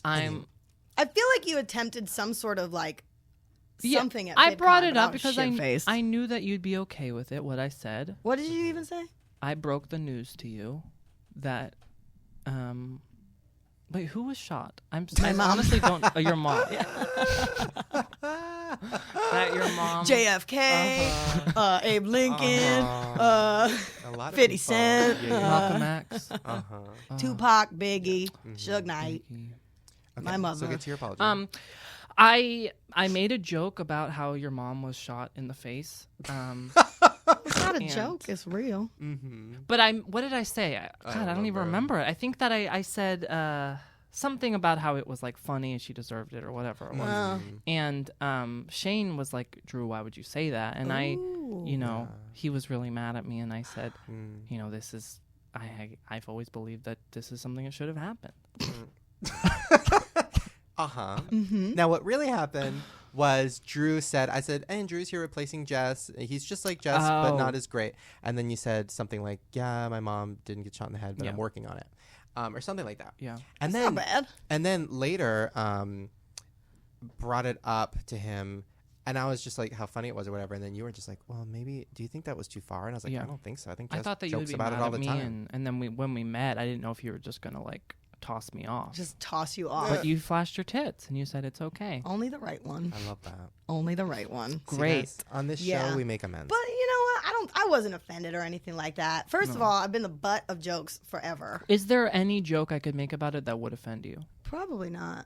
I feel like you attempted some sort of like something at I VidCon, brought it but up was because shit-faced. I knew that you'd be okay with it, what I said. What did you even say? I broke the news to you that wait, who was shot? I mom. honestly don't your mom. That your mom. JFK, Abe Lincoln, A lot of 50 people. Cent, Yeah, yeah. Malcolm X. Tupac, Biggie, Suge Knight, Okay, my mother. So get to your apology. I made a joke about how your mom was shot in the face. It's not a And- joke. It's real. But what did I say? God, I don't even remember it. I think that I said something about how it was like funny and she deserved it or whatever it was. And Shane was like, Drew, why would you say that? And he was really mad at me, and I said, this is I've always believed that this is something that should have happened. Now, what really happened was Drew said, I said, and Drew's here replacing Jess. He's just like Jess, but not as great. And then you said something like, yeah, my mom didn't get shot in the head, but I'm working on it. Or something like that. Yeah. And That's then, not bad. And then later brought it up to him. And I was just like, how funny it was or whatever. And then you were just like, well, maybe, do you think that was too far? And I was like, I don't think so. I think Jess I thought that you would jokes be about mad it all at the me, time. and then when we met, I didn't know if you were just gonna like toss me off. Just toss you off. But you flashed your tits and you said it's okay. Only the right one. I love that. Only the right one. See, Great. guys, on this Yeah. show, we make amends. But you know what? I wasn't offended or anything like that. First of all, I've been the butt of jokes forever. Is there any joke I could make about it that would offend you? Probably not.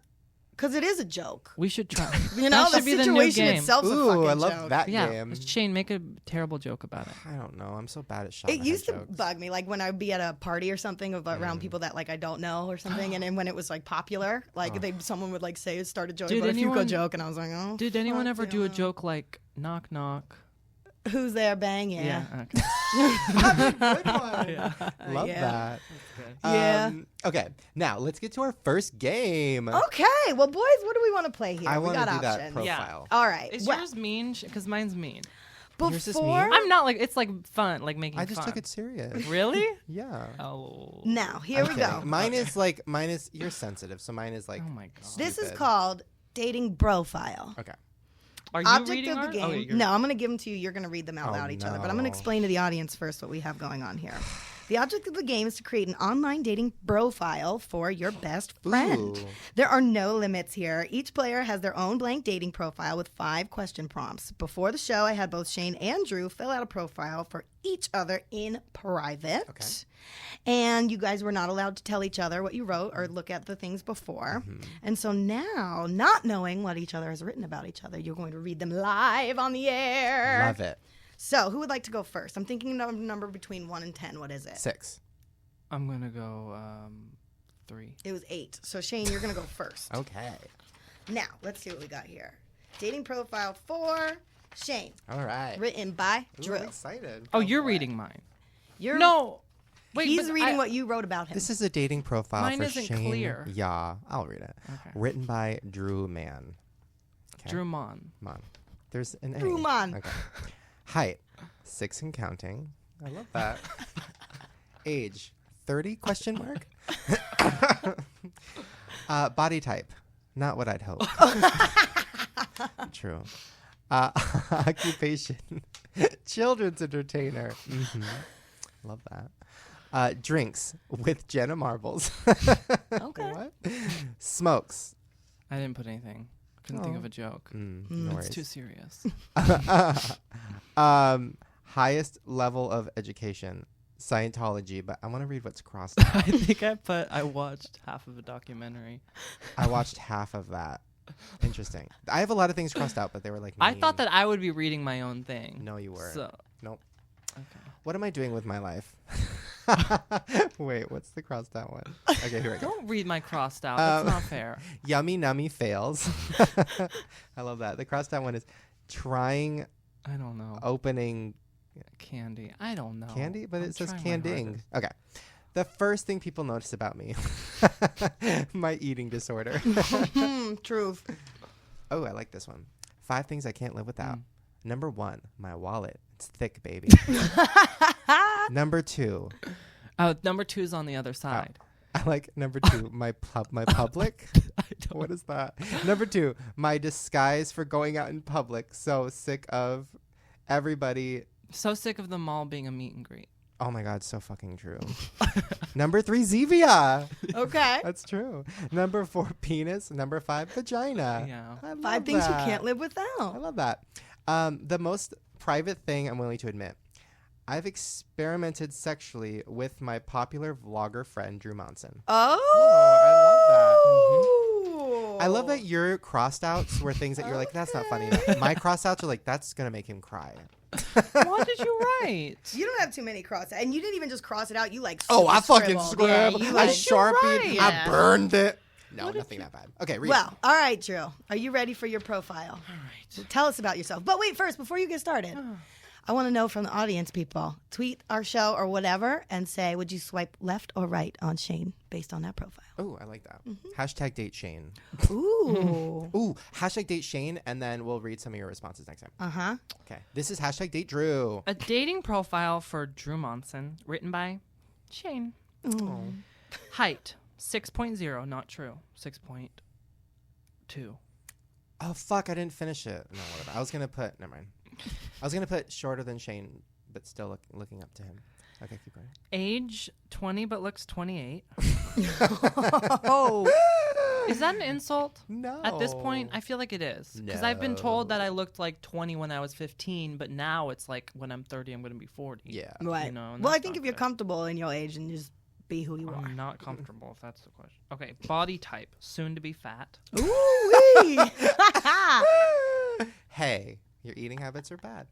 Because it is a joke. We should try. You know, That the should be the new situation game. itself's a Ooh, fucking I love joke. that Yeah, game. Shane, make a terrible joke about it. I don't know. I'm so bad at shot. It used to bug me, like when I'd be at a party or something around people that like I don't know or something, and then when it was like popular, like someone would like start a joke Did about a Fuko anyone- joke, and I was like, oh. Did anyone fuck, ever do a yeah. joke like knock knock? Who's there? Bang, yeah. Okay. Good one. Love Yeah. that. Yeah. Okay, now let's get to our first game. Okay, well, boys, what do we want to play here? I we want to got do that options. profile. All right. Is well, yours mean? Because mine's mean. Yours is before mean? I'm not like it's like fun, like making. I just fun. took it serious. Really? Yeah. Oh. now, here I'm we kidding. go. Mine is you're sensitive, so mine is like. Oh my god. This is stupid. called dating profile. Okay. Are you Object reading of the ours? game. Oh, yeah, No, I'm going to give them to you. You're going to read them out Oh, loud each other. But I'm going to no. explain to the audience first what we have going on here. The object of the game is to create an online dating profile for your best friend. Ooh. There are no limits here. Each player has their own blank dating profile with 5 question prompts. Before the show, I had both Shane and Drew fill out a profile for each other in private. Okay. And you guys were not allowed to tell each other what you wrote or look at the things before. And so now, not knowing what each other has written about each other, you're going to read them live on the air. Love it. So, who would like to go first? I'm thinking of a number between 1 and 10. What is it? 6. I'm gonna go 3. It was 8. So, Shane, you're going to go first. Okay. Now, let's see what we got here. Dating profile for Shane. All right. Written by Ooh, Drew. I'm excited. Oh, you're reading mine. You're, No. Wait, he's but reading what you wrote about him. This is a dating profile Mine for isn't Shane. clear. Yeah, I'll read it. Okay. Written by Drew Mann. Okay. Drew Mon. Mon. There's an A. Drew Mann. Okay. Height, 6 and counting. I love that. Age, 30? Question mark. Body type, not what I'd hope. True. Occupation, children's entertainer. Love that. Drinks with Jenna Marbles. Okay. What? Smokes. I didn't put anything. Couldn't think of a joke. No It's worries. too serious. Highest level of education, Scientology, but I want to read what's crossed out. I think I watched half of a documentary. I watched half of that. Interesting. I have a lot of things crossed out, but they were like I mean. thought that I would be reading my own thing. No, you weren't. So, Nope. okay. What am I doing with my life? Wait, what's the crossed out one? Okay, here we go. Don't read my crossed out. That's not fair. Yummy nummy fails. I love that. The crossed out one is trying I don't know. opening Candy. I don't know. candy, but I'm it says trying my canding. hardest. Okay. The first thing people notice about me, my eating disorder. Truth. Oh, I like this one. 5 things I can't live without. Number 1, my wallet. It's thick, baby. Number 2, Oh, number 2 is on the other side. I like number 2, my public. I don't. What is that? Number 2, my disguise for going out in public. So sick of everybody. So sick of the mall being a meet and greet. Oh my God, so fucking true. Number 3, Zevia. Okay. That's true. Number 4, penis. Number 5, vagina. Yeah. I love 5 things you that. can't live I without. love that. The most private thing I'm willing to admit. I've experimented sexually with my popular vlogger friend, Drew Monson. Oh. I love that your crossed outs were things that you're like, that's not funny enough. My crossed outs are like, that's going to make him cry. What did you write? You don't have too many cross, and you didn't even just cross it out. You like. Oh, I fucking scribbled. Yeah, scribbled. you, I like, sharpied. right. I Yeah. burned it. No, nothing that bad. Okay, read Well, all right, Drew. Are you ready for your profile? All right. Tell us about yourself. But wait, first, before you get started, I want to know from the audience, people. Tweet our show or whatever and say, would you swipe left or right on Shane based on that profile? Oh, I like that. Hashtag date Shane. Ooh. Ooh, hashtag date Shane, and then we'll read some of your responses next time. Uh-huh. Okay, this is hashtag date Drew. A dating profile for Drew Monson, written by Shane. Height 6.0, not true. 6.2. Oh, fuck, I didn't finish it. No, whatever. I was going to put, never mind. I was going to put shorter than Shane, but still looking up to him. Okay, keep going. Age 20 but looks 28. Oh. Is that an insult? No. At this point, I feel like it is. Because I've been told that I looked like 20 when I was 15, but now it's like when I'm 30, I'm going to be 40. Yeah. Right. You know, and Well, I that's think not if you're good. comfortable in your age and just be who you are. I'm not comfortable, if that's the question. Okay, body type, soon to be fat. Ooh-wee. Hey, your eating habits are bad.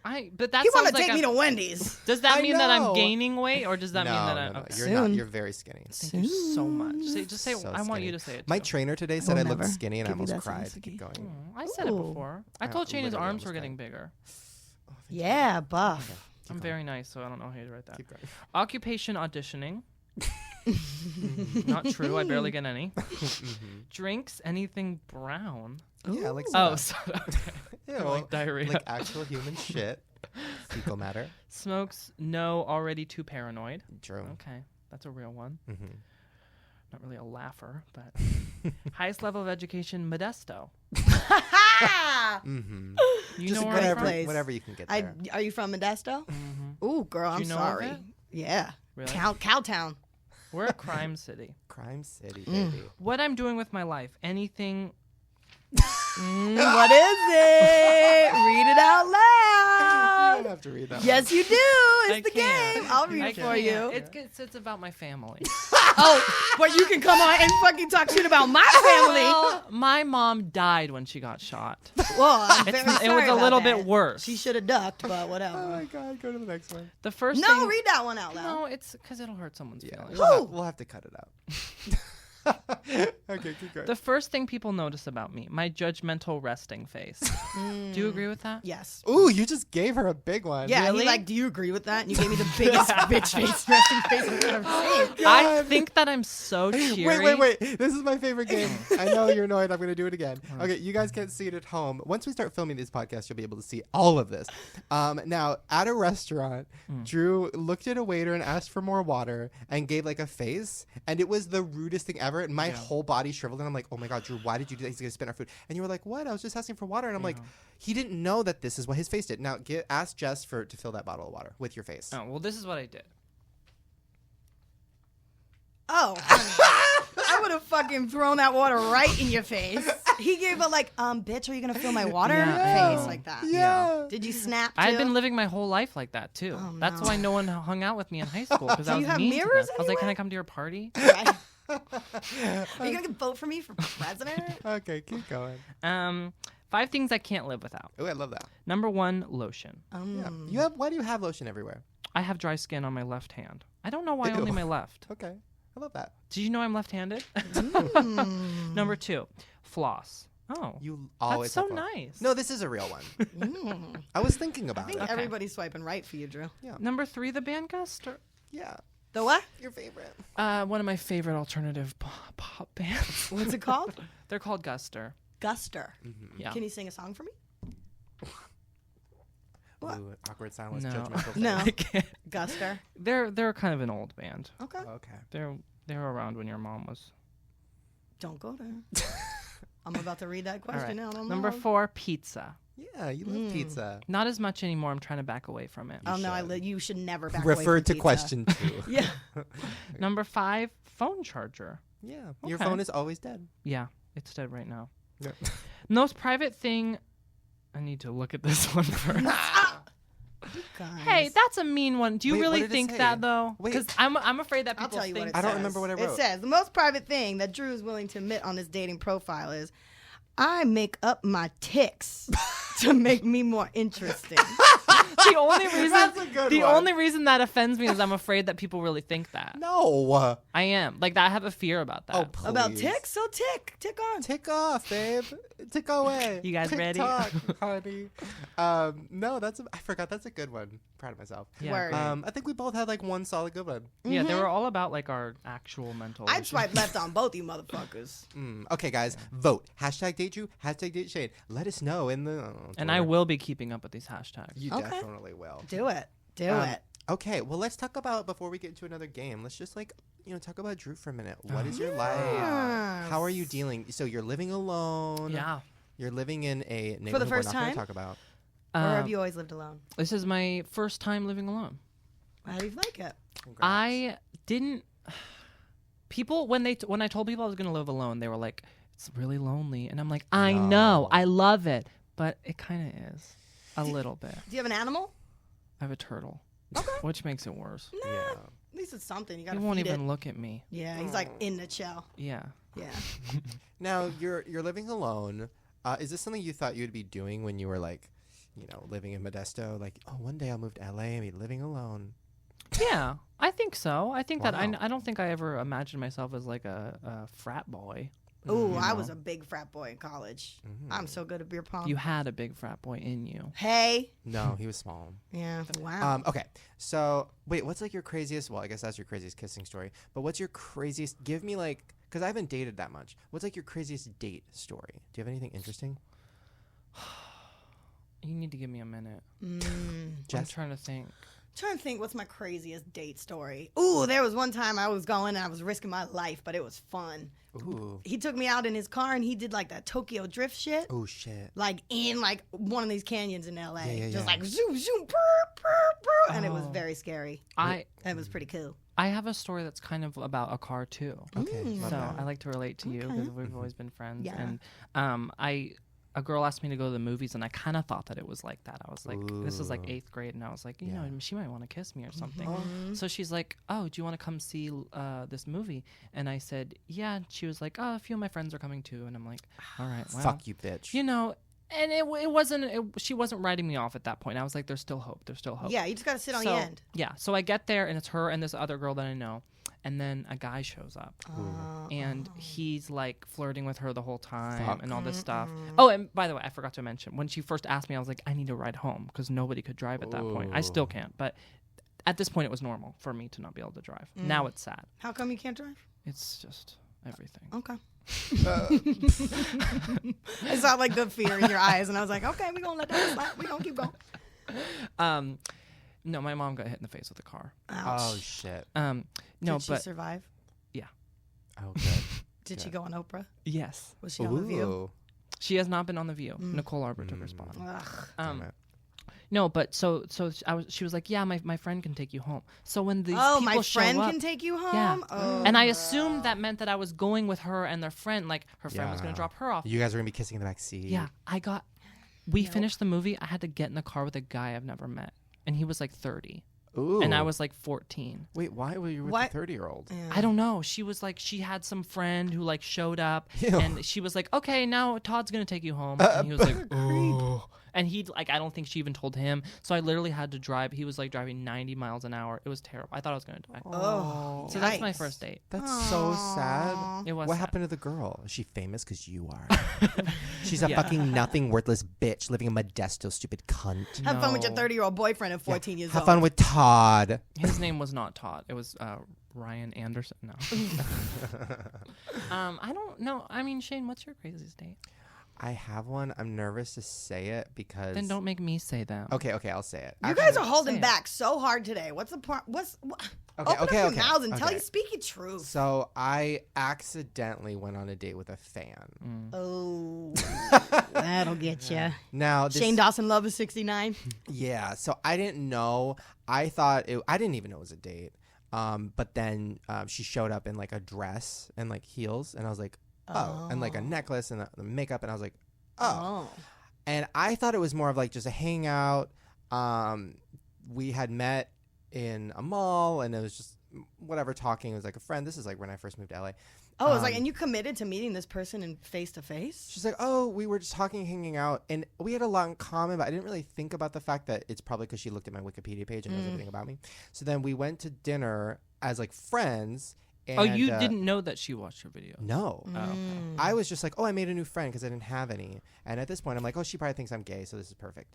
But that You want sounds to like take me to Wendy's. Does that I mean that I'm know. gaining weight, or does that mean that I'm... No. Okay. You're Soon. not. You're very skinny. Thank you so much. Just say, So I want skinny. you to say it My too. trainer today said I will looked never skinny, and I give you almost that cried. sense Keep again. going. I said it Ooh. before. I I told Shane his literally arms almost were getting cried. bigger. Yeah, buff. I'm very nice, so I don't know how to write that. Keep going. Occupation auditioning. Not true. I barely get any. Drinks anything brown. Yeah, like Oh, soda. so, okay. Ew, like diarrhea. like actual human shit. Fecal matter. Smokes. No. Already too paranoid. True. Okay, that's a real one. Mm-hmm. Not really a laugher, but highest level of education, Modesto. Mm-hmm. You Just know a where great I'm from? place. Whatever you can get there. Are you from Modesto? Mhm. Ooh, girl, Do I'm you know of sorry. it? Yeah. Really? Cowtown. We're a crime city. Crime City, baby. What I'm doing with my life, anything. What is it? Read it out You loud. don't have to read that. Yes, you do. It's I the can't. game. I'll read I it for can't. you. It's about my family. Oh, but you can come on and fucking talk shit about my family. Well, my mom died when she got shot. Well, I'm very It was sorry a about little that. bit worse. She should have ducked, but Oh whatever. my God, go to the next one. The first No, thing. read that one out loud. No, it's because it'll hurt someone's Yeah, feelings. we'll have to cut it out. Okay, keep going. The first thing people notice about me, my judgmental resting face. Do you agree with that? Yes. Ooh, you just gave her a big one. Yeah, Really? he's like, do you agree with that? And you gave me the biggest bitch face, resting face I've ever seen. I think that I'm so cheery. Wait. This is my favorite game. I know you're annoyed. I'm going to do it again. Okay, you guys can't see it at home. Once we start filming these podcasts, you'll be able to see all of this. Now, at a restaurant, Drew looked at a waiter and asked for more water and gave like a face. And it was the rudest thing ever. water, and my whole body shriveled, and I'm like, oh my God, Drew, why did you do that? He's gonna spit our food. And you were like, what? I was just asking for water. And I'm like, he didn't know that this is what his face did. Now ask Jess to fill that bottle of water with your face. Oh, well, this is what I did. Oh, I would have fucking thrown that water right in your face. He gave a bitch, are you gonna fill my water face like that? Yeah. Did you snap? I've been living my whole life like that too. Oh, That's no. why no one hung out with me in high school because I Do was you have mean to mirrors them. I was like, "Can I anywhere? come to your party?" Right. Are you gonna vote for me for president? Okay, keep going. 5 things I can't live without. Oh, I love that. Number 1, lotion. Yeah. Why do you have lotion everywhere? I have dry skin on my left hand. I don't know why Ew. only my left. Okay, I love that. Did you know I'm left-handed? Number 2, floss. Oh, You always that's so have fun. nice. No, this is a real one. I was thinking I about think it. Okay. everybody's swiping right for you, Drew. Number 3, the band Guster. Yeah. The what? Your favorite. One of my favorite alternative pop bands. What's it called? They're called Guster. Guster. Yeah. Can you sing a song for me? What? Ooh, awkward silence. No. Judgmental. No. I can't. Guster. They're kind of an old band. Okay. Okay. They were around when your mom was. Don't go there. I'm about to read that All question right. out. On Number 4, pizza. Yeah, you love pizza. Not as much anymore. I'm trying to back away from it. Oh no, should. you should never back away Refer from to pizza. question 2. Yeah. Number 5, phone charger. Yeah. Your Okay. phone is always dead. Yeah, it's dead right now. Yeah. Most private thing. I need to look at this one first. Guys. Hey, that's a mean one. Do you Wait, what really did it think say? that though? Wait. Because I'm afraid that I'll people tell you what think. it I don't says. remember what I It wrote. says the most private thing that Drew is willing to admit on his dating profile is, I make up my ticks to make me more interesting. the only reason That's a good the one. only reason that offends me is I'm afraid that people really think that. No. I am. Like I have a fear about that. Oh, please. About ticks? So tick on. Tick off, babe. Tick away. You guys Tick ready? Tock, honey. No, I forgot. That's a good one. Proud of myself. Yeah. Word. I think we both had like one solid good one. Yeah, they were all about like our actual mental. I'd issues. swipe left on both you motherfuckers. Okay, guys, vote. Hashtag date Drew. Hashtag date Shane. Let us know in the. And I Twitter. will be keeping up with these hashtags. You Okay. definitely will. Do it. Do it. Okay, well, let's talk about before we get into another game. Let's just talk about Drew for a minute. What is your life? How are you dealing? So you're living alone. Yeah. You're living in a neighborhood first we're not going time? to talk about. Or have Um, you always lived alone? This is my first time living alone. How do you like it? Congrats. I didn't. People when I told people I was gonna live alone, they were like, "It's really lonely," and I'm like, "I know, I love it, but it kind of is a little bit." Do you have an animal? I have a turtle, which makes it worse. Yeah. At least it's something. You He gotta won't feed even it. look at me. Yeah, he's like in the shell. Yeah. Yeah. Now you're living alone. Is this something you thought you'd be doing when you were living in Modesto? Like, oh, one day I'll move to LA and be living alone. Yeah, I think so. I think that Wow. I don't think I ever imagined myself as like a frat boy. Ooh, I was a big frat boy in college. I'm so good at beer pong. You had a big frat boy in you. Hey. No, he was small. Yeah. Wow. Okay, so wait, what's like your craziest? Well, I guess that's your craziest kissing story. But what's your craziest? Give me because I haven't dated that much. What's like your craziest date story? Do you have anything interesting? You need to give me a minute. I'm Jess? trying to think. Trying to think what's my craziest date story. Ooh, there was one time I was going and I was risking my life, but it was fun. Ooh. He took me out in his car and he did like that Tokyo drift shit. Oh shit. Like in like one of these canyons in LA. Yeah. Just like zoom, zoom, brr, brr, brr, and it was very scary. It was pretty cool. I have a story that's kind of about a car too. Okay. love So that. I like to relate to you because we've always been friends. Yeah. And a girl asked me to go to the movies, and I kind of thought that it was like that. I was like, this is like 8th grade, and I was like, you know, she might want to kiss me or something. So she's like, oh, do you want to come see this movie? And I said, yeah. And she was like, oh, a few of my friends are coming too. And I'm like, all right, well, Fuck you, bitch. you know. And it wasn't. She wasn't writing me off at that point. I was like, there's still hope. There's still hope. Yeah, you just gotta sit on the So, end. Yeah. So I get there, and it's her and this other girl that I know. And then a guy shows up, and he's like flirting with her the whole time and all this stuff. Oh, and by the way, I forgot to mention, when she first asked me, I was like, I need a ride home because nobody could drive at that point. I still can't. But at this point, it was normal for me to not be able to drive. Now it's sad. How come you can't drive? It's just everything. Okay. I saw like the fear in your eyes, and I was like, okay, we're gonna let that slide. We're gonna keep going. No, my mom got hit in the face with a car. Ouch. Oh shit. No, Did she but survive? yeah. Oh good. Did she go on Oprah? Yes. Was she on The View? Ooh. She has not been on The View. Nicole Arbor took her spot. Ugh. Damn it. No, but so she was like, yeah, my friend can take you home. So when these Oh, people my show friend up, can take you home? Yeah. Oh, and I assumed that meant that I was going with her and their friend. Like her friend was going Yeah. to drop her off. You guys are gonna be kissing in the back seat. Yeah, we finished the movie. I had to get in the car with a guy I've never met, and he was like 30, Ooh. and I was like 14. Wait, why were you with What? the 30-year-old? I don't know. She was like, she had some friend who like showed up, Ew. and she was like, okay, now Todd's gonna take you home. And he was like, oh. And he like, I don't think she even told him. So I literally had to drive. He was like driving 90 miles an hour. It was terrible. I thought I was gonna die. Oh, So that's my yikes. first date. That's so sad. It was. What sad. happened to the girl? Is she famous because you are? She's a Yeah. fucking nothing, worthless bitch living in Modesto, stupid cunt. Have fun with your No. 30-year-old boyfriend at 14 years Have old. fun with Todd. His name was not Todd. It was Ryan Anderson. No. I don't know. I mean, Shane, what's your craziest date? I have one. I'm nervous to say it because. Then don't make me say them. Okay, I'll say it. You guys are say holding it. back so hard today. What's the point? Okay, Open up your okay. mouths and tell Okay. you, speak your truth. So I accidentally went on a date with a fan. Oh, that'll get you. Now this, Shane Dawson, Love is 69. Yeah, so I didn't know. I didn't even know it was a date. But then she showed up in like a dress and like heels, and I was like, oh, and like a necklace and the makeup, and I was like, oh. And I thought it was more of like just a hangout. We had met in a mall, and it was just whatever talking. It was like a friend. This is like when I first moved to LA. Oh, it's like, and you committed to meeting this person in face to face? She's like, oh, we were just talking, hanging out, and we had a lot in common, but I didn't really think about the fact that it's probably because she looked at my Wikipedia page and knows everything about me. So then we went to dinner as like friends. And, Oh, you didn't know that she watched your video? No. Oh, okay. I was just like, oh, I made a new friend because I didn't have any. And at this point, I'm like, oh, she probably thinks I'm gay, so this is perfect.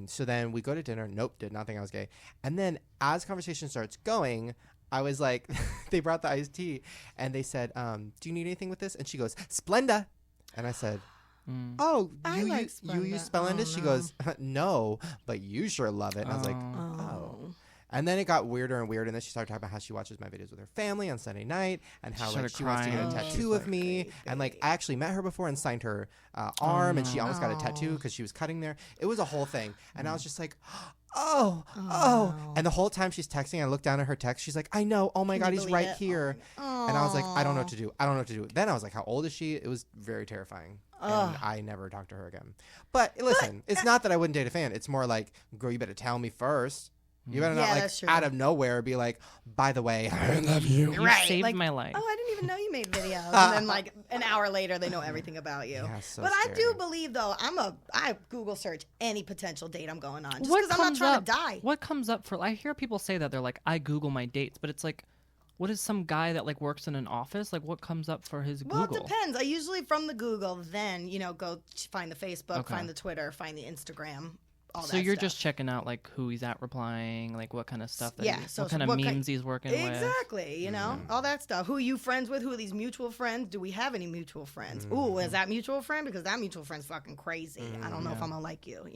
So then we go to dinner. Nope, did not think I was gay. And then as conversation starts going, I was like, they brought the iced tea, and they said, do you need anything with this? And she goes, Splenda. And I said, oh, I you like use Splenda. Splenda? Oh, She no. goes, no, but you sure love it. And I was like, oh. And then it got weirder and weirder, and then she started talking about how she watches my videos with her family on Sunday night, and how like started she wants to get a crying. tattoo of me, and like I actually met her before and signed her arm, and she almost got a tattoo because she was cutting there. It was a whole thing, and I was just like, oh, and the whole time she's texting, I look down at her text, she's like, I know, oh my Can god, you he's believe right it? here, and I was like, I don't know what to do. Then I was like, how old is she? It was very terrifying. And I never talked to her again. But listen, it's not that I wouldn't date a fan. It's more like, girl, you better tell me first. You better not Yeah, like that's true. out of nowhere be like, by the way, I love you. You Right, saved like, my life. Oh, I didn't even know you made videos. And then like an hour later, they know everything about you. Yeah, so but I do scary. believe though, I Google search any potential date I'm going on just What because I'm not comes trying up? to die. What comes up for? I hear people say that they're like, I Google my dates, but it's like, what is some guy that like works in an office? Like, what comes up for his Well, Google? it depends. I usually from the Google, then go find the Facebook, Okay. find the Twitter, find the Instagram. All So that you're stuff. just checking out like who he's at replying, like what kind of stuff that Yeah, what kind of memes he's working with. Exactly, all that stuff. Who are you friends with? Who are these mutual friends? Do we have any mutual friends? Ooh, is that mutual friend? Because that mutual friend's fucking crazy. I don't know if I'm gonna like you.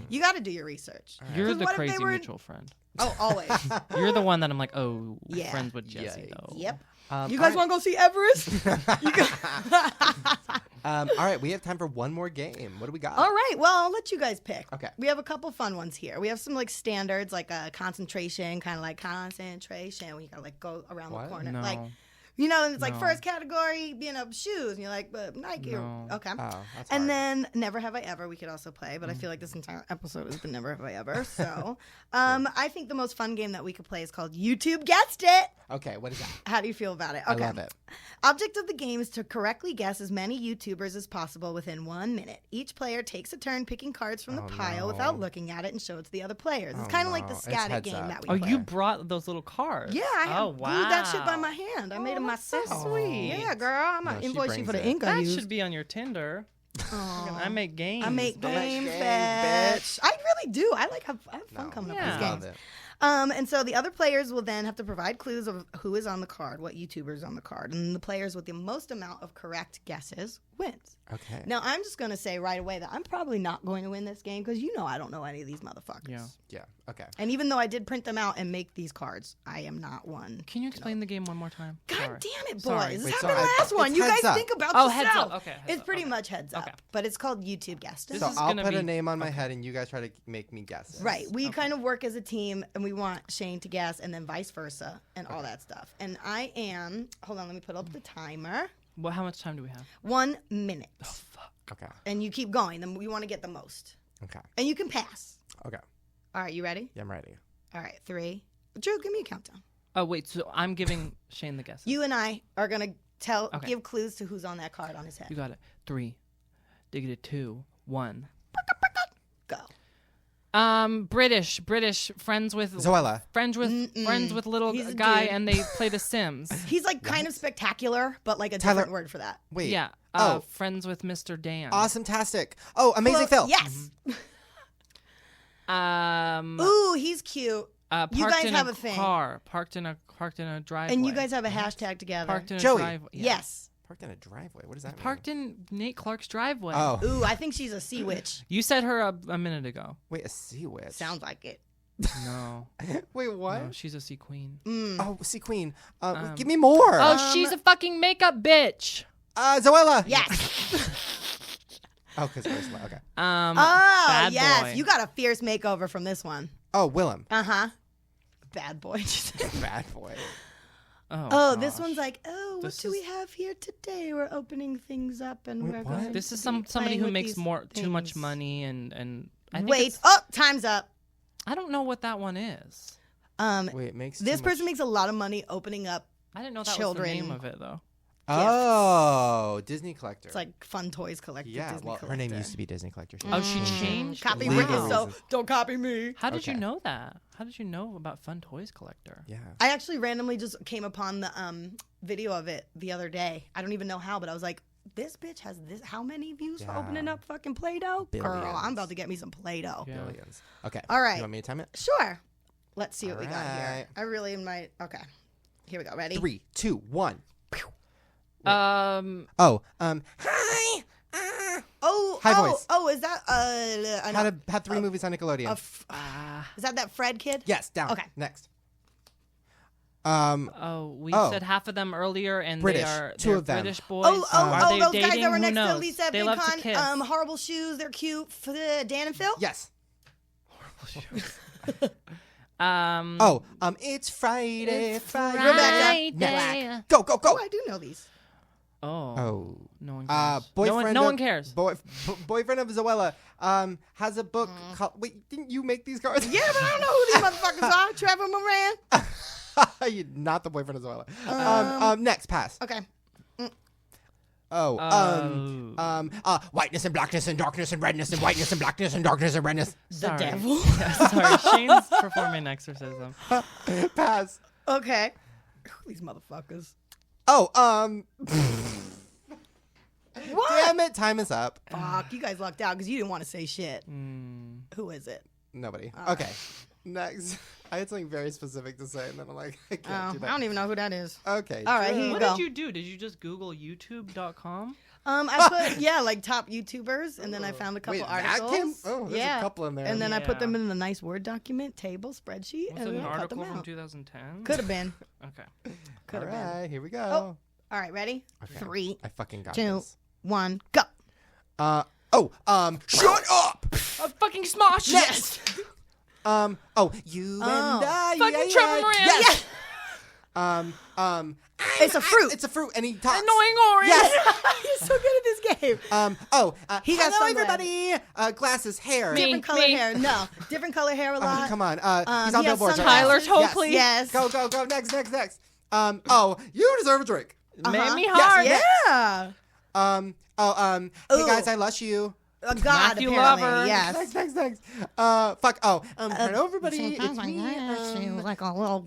You got to do you research. You're 'Cause the what if they crazy were- mutual friend. Oh, always. You're the one that I'm like, oh, Yeah. friends with Jessie Yikes. though. Yep. all You guys right. want to go see Everest? All right, we have time for one more game. What do we got? All right. Well, I'll let you guys pick. Okay. We have a couple fun ones here. We have some like standards, like concentration, kind of like concentration. When you gotta like go around What? the corner, No. like. And it's like No. first category, shoes, and you're like, but Nike. No. Okay. Oh, that's And hard. then Never Have I Ever we could also play, but I feel like this entire episode has been Never Have I Ever. So I think the most fun game that we could play is called YouTube Guessed It. Okay, what is that? How do you feel about it? I love it. Object of the game is to correctly guess as many YouTubers as possible within 1 minute. Each player takes a turn picking cards from the pile no. without looking at it and show it to the other players. It's Oh, kind of like the no. It's scat it heads game up. that we Oh, play. you brought those little cards. Yeah, I oh, glued wow. that shit by my hand. I made them that's so myself. sweet. Yeah, girl. I'm No, not she invoice you for brings the it. ink I That used. should be on your Tinder. Aw. I make games. I make bitch. game game, fetch. I really do. I have fun No, coming up Yeah. with I these love games. it. And so the other players will then have to provide clues of who is on the card, what YouTuber is on the card. And the players with the most amount of correct guesses wins. Okay. Now, I'm just going to say right away that I'm probably not going to win this game because I don't know any of these motherfuckers. Yeah. Yeah. Okay. And even though I did print them out and make these cards, I am not one. Can you explain the game one more time? God Sorry. damn it, boys. Sorry. This Wait, happened sorry. last one. It's You guys heads up. think about Oh, yourself. heads up. Okay, heads It's up. pretty Okay. much heads up. Okay. But it's called YouTube Guest. This So is I'll gonna put a be- name on my head, and you guys try to make me guess. Right. We kind of work as a team, and we want Shane to guess, and then vice versa, and all that stuff. And I am. Hold on, let me put up the timer. Well, how much time do we have? 1 minute. Oh, fuck. Okay. And you keep going. Then we want to get the most. Okay. And you can pass. Okay. All right, you ready? Yeah, I'm ready. All right, 3. Drew, give me a countdown. Oh, wait. So I'm giving Shane the guesses. You and I are gonna Okay. give clues to who's on that card on his head. You got it. 3. Diggity 2. 1. Go. British, friends with Zoella. friends with little He's a guy, dude. and they play The Sims. He's like kind of spectacular, but like a Tyler- different word for that. Wait. Yeah. Oh. Friends with Mr. Dan. Awesome-tastic. Oh, Amazing Well, Phil. Yes. Ooh, he's cute. Parked you guys in have a a thing. car, parked in a driveway. And you guys have a hashtag together. parked in a Joey. driveway. Yeah. Yes. Parked in a driveway. What does that mean? Parked in Nate Clark's driveway. Oh. Ooh, I think she's a sea witch. You said her a minute ago. Wait, a sea witch. Sounds like it. No. Wait, what? No, she's a sea queen. Oh, sea queen. Give me more. Oh, she's a fucking makeup bitch. Zoella. Yes. Oh, because Ursula. Okay. Oh, bad yes. boy. You got a fierce makeover from this one. Oh, Willem. Uh-huh. Bad boy. Bad boy. Oh, this gosh. one's like, what This do we is- have here today? We're opening things up and Wait, we're what? going This is to be somebody playing who with makes these too much things. money and I think Wait. it's- Oh, time's up. I don't know what that one is. Wait, it makes This too much- person makes a lot of money opening up. I didn't know that Children. was the name of it though. Oh, Disney collector. It's like fun toys collector. yeah. Disney Well, collector. her name used to be Disney collector. Oh, she changed. Copy Legal Rick is so reasons. don't copy me. How did you Okay. know that? How did you know about Fun Toys Collector? Yeah. I actually randomly just came upon the video of it the other day. I don't even know how, but I was like, this bitch has this. How many views for Yeah. opening up fucking Play-Doh? Girl, Billions. I'm about to get me some Play-Doh. Yeah. Billions. Okay. All right. You want me to time it? Sure. Let's see what we got here. Alright. I really might. Okay. Here we go. Ready? 3, 2, 1. Um, Oh. Hi. Oh. High oh, voice. Oh, is that Had 3 movies on Nickelodeon. is that Fred kid? Yes. Down. Okay. Next. we Oh. said half of them earlier, and British. they are Two they're of them. British boys. Oh, Are they those dating? guys that were Who next to knows? Lisa They love to Bacon. kiss. Horrible shoes. They're cute. For the Dan and Phil. Yes. Oh, It's Friday. Friday. Rebecca. Next. Go. Oh, I do know these. Oh. no one cares. Boyfriend. no of- one cares. Boyfriend of Zoella. Has a book called. Wait, didn't you make these cards? Yeah, but I don't know who these motherfuckers are. Trevor Moran. You're not the boyfriend of Zoella. Next, pass. Okay. Whiteness and blackness and darkness and redness and whiteness and blackness and darkness and redness. Sorry. devil. Yeah, sorry, Shane's performing exorcism. Pass. Okay. These motherfuckers. Oh, What? damn it, time is up. Fuck, you guys lucked out because you didn't want to say shit. Mm. Who is it? Nobody. Okay. Next. I had something very specific to say, and then I'm like, I can't do I that. don't even know who that is. Okay. All right, here you What go. did you do? Did you just Google YouTube.com? I put like top YouTubers, and then I found a couple Wait, articles. that came? Oh, there's a couple in there. And then I put them Yeah. in a nice Word document, table, spreadsheet, Was and it then an I cut article them from out. 2010? Could have been. Okay. Could All have been. right, here we go. Oh. All right, ready? Okay. 3, I fucking got 2, this. 1, go. Shut up! A fucking smosh! Yes! You and I. Fucking Trevor Moran. Yes! It's a fruit. It's a fruit, and he talks. Annoying orange! Yes! You're so good at this game. He got hello, sunglasses. everybody. Glasses, hair. Me. Different color hair. No, different color hair a lot. Come on. He's he on has billboards right Tyler now. Topley. Yes. Go. Next. You deserve a drink. Made me Yes, hard. yes. Yeah. Hey Ooh. guys, I lush you. God, Matthew apparently. Lover. Yes. Next. Hello, everybody. It's me. like a little.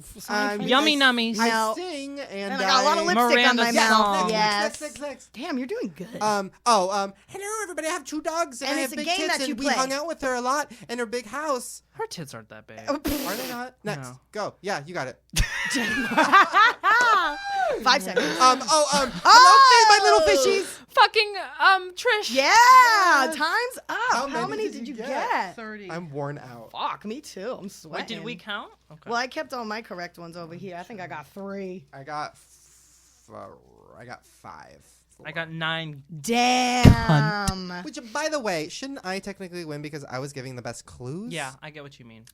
Yummy nummies. I No. sing and, And I got a lot of lipstick Miranda on my song. mouth. Yes. Next. Damn, you're doing good. Hello, everybody. I have 2 dogs, and And I it's have a big game tits, that you and we play. hung out with her a lot in her big house. Her tits aren't that big. Are they not? Next, No. go. Yeah, you got it. 5 seconds. Hello, my little fishies. Fucking Trish. Yeah, time's up. How many many did did you you get? get? 30. I'm worn out. Fuck, me too. I'm sweating. Wait, did we count? Okay. Well, I kept all my correct ones over here. I think I got 3. I got 5. I got 9. Damn. Which, by the way, shouldn't I technically win because I was giving the best clues? Yeah, I get what you mean.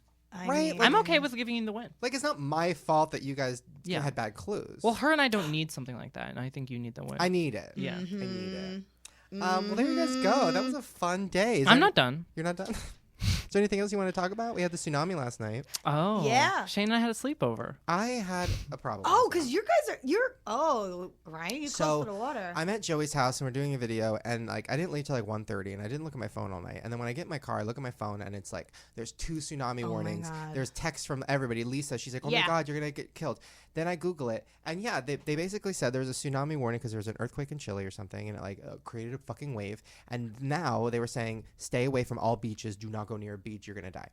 Right? I'm okay with giving you the win. Like, it's not my fault that you guys Yeah. had bad clues. Well, her and I don't need something like that, and I think you need the win. I need it. Yeah. I need it. Well, there you guys go. That was a fun day. I'm not done. You're not done? Is there anything else you want to talk about? We had the tsunami last night. Oh. Yeah. Shane and I had a sleepover. I had a problem. Oh, because you guys are, right? You're So, close to the water. I'm at Joey's house and we're doing a video and like I didn't leave till like 1:30 and I didn't look at my phone all night. And then when I get in my car, I look at my phone and it's like there's 2 tsunami warnings. God. There's text from everybody. Lisa, she's like, "Oh Yeah. my God, you're gonna get killed." Then I Google it and yeah, they basically said there was a tsunami warning because there was an earthquake in Chile or something and it like created a fucking wave. And now they were saying stay away from all beaches. Do not go near a beach. You're gonna die.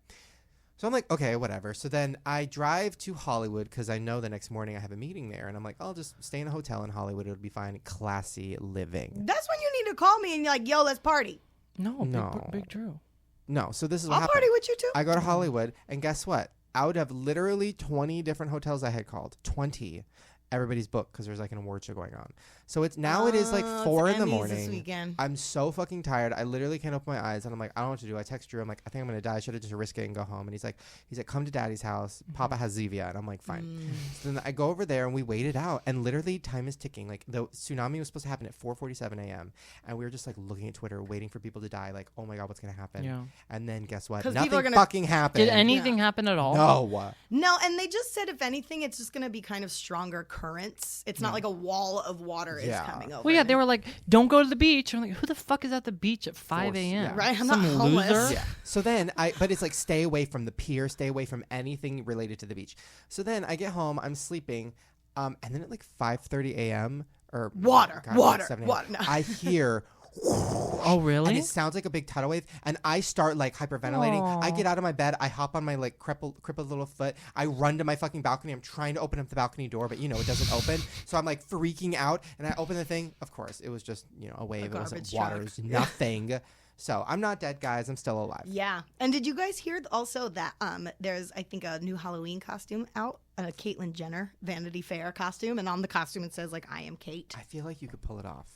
So I'm like, okay, whatever. So then I drive to Hollywood because I know the next morning I have a meeting there. And I'm like, I'll just stay in a hotel in Hollywood. It'll be fine. Classy living. That's when you need to call me and you're like, yo, let's party. No. Big Drew. No. So this is what I'll happened. party with you too. I go to Hollywood. And guess what? Out of literally 20 different hotels I had called, 20, everybody's booked because there's like an award show going on. So it is like 4 in the Emmys morning. This weekend. I'm so fucking tired. I literally can't open my eyes, and I'm like, I don't know what to do. I text Drew. I'm like, I think I'm gonna die. I should have just risked it and go home. And he's like, come to Daddy's house. Papa has Zevia, and I'm like, fine. So then I go over there and we wait it out, and literally time is ticking. Like the tsunami was supposed to happen at 4:47 a.m. and we were just like looking at Twitter, waiting for people to die. Like, oh my God, what's gonna happen? Yeah. And then guess what? 'Cause people Nothing are gonna- fucking happened. Did anything happen at all? No. No, and they just said if anything, it's just going to be kind of stronger currents. It's not like a wall of water is Yeah. coming over. Well, yeah, they were like, don't go to the beach. I'm like, who the fuck is at the beach at 5 a.m.? Yeah. Right? I'm Some not homeless. loser? Yeah. So then but it's like stay away from the pier, stay away from anything related to the beach. So then I get home, I'm sleeping, and then at like 5:30 a.m. or Water. like 7 a.m., No. I hear Oh, really? and it sounds like a big tidal wave, and I start like hyperventilating. Aw. I get out of my bed, I hop on my like crippled little foot, I run to my fucking balcony. I'm trying to open up the balcony door, but it doesn't open. So I'm like freaking out, and I open the thing. Of course, it was just a wave. It wasn't garbage water. truck. It was nothing. So I'm not dead, guys. I'm still alive. Yeah. And did you guys hear also that there's, I think, a new Halloween costume out? A Caitlyn Jenner Vanity Fair costume. And on the costume it says, like, I am Kate. I feel like you could pull it off.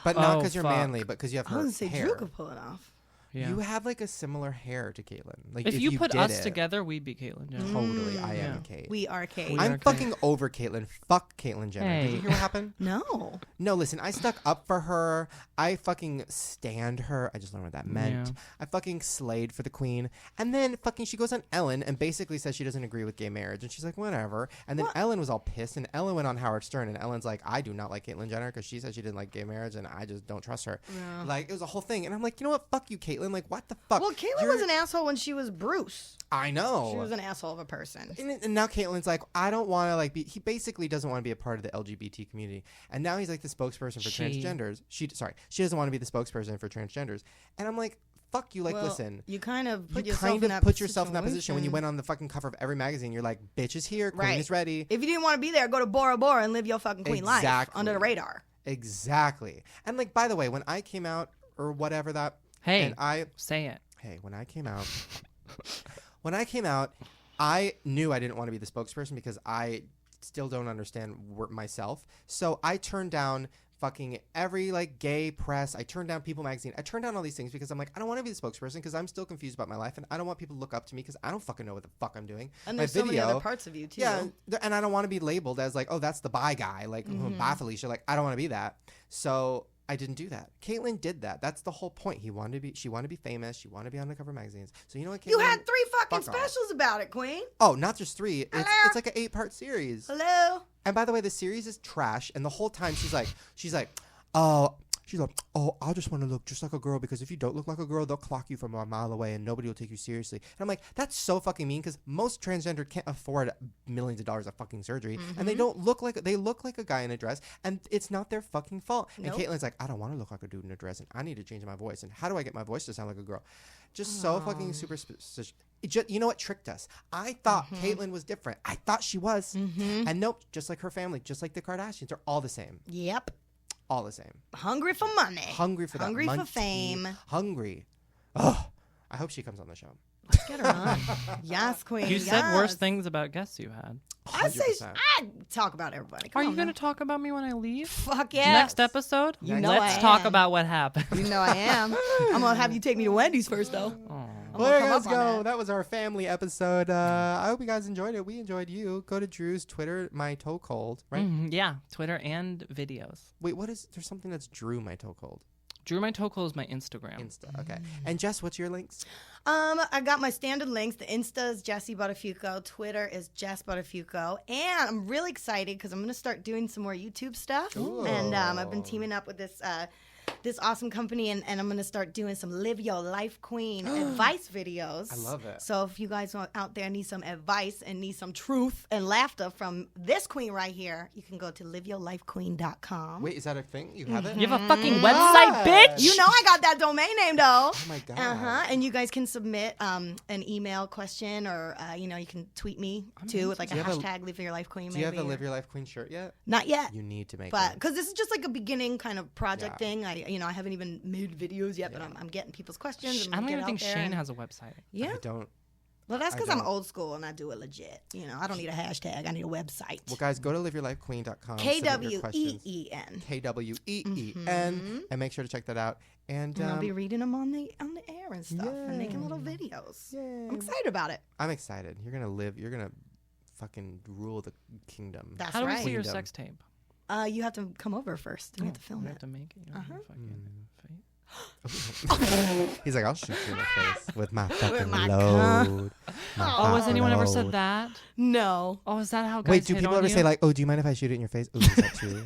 But not because you're fuck. manly, but because you have I her wouldn't say hair. Drew could pull it off. Yeah. You have like a similar hair to Caitlyn. Like if you put did us it, together, we'd be Caitlyn Jenner. totally, I Yeah. am Kate. We are Kate. We I'm are fucking over Caitlyn. Fuck Caitlyn Jenner. Did Hey. you hear what happened? No. No, listen, I stuck up for her. I fucking stand her. I just learned what that meant. Yeah. I fucking slayed for the queen. And then fucking she goes on Ellen and basically says she doesn't agree with gay marriage. And she's like, whatever. And then Ellen was all pissed. And Ellen went on Howard Stern. And Ellen's like, I do not like Caitlyn Jenner because she said she didn't like gay marriage. And I just don't trust her. Yeah. Like, it was a whole thing. And I'm like, you know what? Fuck you, Caitlyn. Like, what the fuck? Well, Caitlyn You're- was an asshole when she was Bruce. I know. She was an asshole of a person. And now Caitlyn's like, I don't want to like be. He basically doesn't want to be a part of the LGBT community, and now he's like the spokesperson for transgenders. She doesn't want to be the spokesperson for transgenders, and I'm like, fuck you. Like, Well, listen, you kind of put you yourself kind in of that put yourself in that position when you situation. went on the fucking cover of every magazine. You're like, bitch is here, queen Right. is ready. If you didn't want to be there, go to Bora Bora and live your fucking queen life Exactly. under the radar. Exactly. And like, by the way, when I came out or whatever that, Hey, and I say it. hey, when I came out, I knew I didn't want to be the spokesperson because I still don't understand myself. So I turned down fucking every like gay press. I turned down People Magazine. I turned down all these things because I'm like, I don't want to be the spokesperson because I'm still confused about my life and I don't want people to look up to me because I don't fucking know what the fuck I'm doing. And My there's so many other parts of you too. Yeah, and I don't want to be labeled as like, oh, that's the bi guy, like bye Felicia. Like I don't want to be that. So I didn't do that. Caitlyn did that. That's the whole point. She wanted to be famous. She wanted to be on the cover of magazines. So you know what, Caitlyn? You had 3 fucking fuck off. specials about it, Queen. Oh, not just 3. Hello? It's like an 8-part series. Hello. And by the way, the series is trash. And the whole time she's like, oh, she's like, oh, I just want to look just like a girl because if you don't look like a girl, they'll clock you from a mile away and nobody will take you seriously. And I'm like, that's so fucking mean because most transgender can't afford millions of dollars of fucking surgery and they look like a guy in a dress and it's not their fucking fault. Nope. And Caitlin's like, I don't want to look like a dude in a dress and I need to change my voice. And how do I get my voice to sound like a girl? Just so fucking superstitious. You know what tricked us? I thought Caitlyn was different. I thought she was. And nope, just like her family, just like the Kardashians, they're all the same. Yep. All the same. Hungry for money. Hungry for that. Hungry for money. fame. Hungry. Oh, I hope she comes on the show. Let's get her on. Yes, queen. You yes. said worse things about guests you had. I say 100%. I talk about everybody. Come Are you on going to now. talk about me when I leave? Fuck yeah. Next episode? You know Let's I talk am. about what happened. You know I am. I'm gonna have you take me to Wendy's first, though. Aw. I'm Well, gonna there come you up guys on go. that. That was our family episode. I hope you guys enjoyed it. We enjoyed you. Go to Drew's Twitter, My Toe Cold, right? Yeah, Twitter and videos. Wait, what is? There's something that's Drew My Toe Cold. Drew My Toe Cold is my Instagram. Insta. Okay. And Jess, what's your links? I got my standard links. The Insta is Jessie Buttafuoco. Twitter is Jess Buttafuoco. And I'm really excited because I'm going to start doing some more YouTube stuff. Ooh. And I've been teaming up with this awesome company, and I'm going to start doing some Live Your Life Queen advice videos. I love it. So if you guys out there need some advice and need some truth and laughter from this queen right here, you can go to liveyourlifequeen.com. Wait, is that a thing? You have it? You have a fucking website, bitch? You know I got that domain name, though. Oh my god. And you guys can submit an email question, or you can tweet me too with like a Do you have a- hashtag Live Your Life Queen. Do you have maybe, a or- Live Your Life Queen shirt yet? Not yet, You need to make but it. because this is just like a beginning kind of project Yeah. thing. I haven't even made videos yet, but I'm getting people's questions. And I don't get even it think out there Shane and- has a website. Yeah, I don't. well that's I because I'm don't. old school and I do it legit. I don't need a hashtag. I need a website. Well, guys, go to liveyourlifequeen.com. submit your questions. KWEEN. KWEEN, and make sure to check that out. And And I'll be reading them on the air and stuff and making little videos. Yay. I'm excited about it. I'm excited. You're gonna live. You're gonna fucking rule the kingdom. That's How do we right. see your Queendom. sex tape? You have to come over first. We have to film We it. have to make it. Uh-huh. Fucking He's like, I'll shoot you in the face with my fucking my load. My Oh, has hot anyone ever load. said that? No. Oh, is that how guys Wait, do hit people on ever you? say like, oh, do you mind if I shoot it in your face? Ooh, is that too?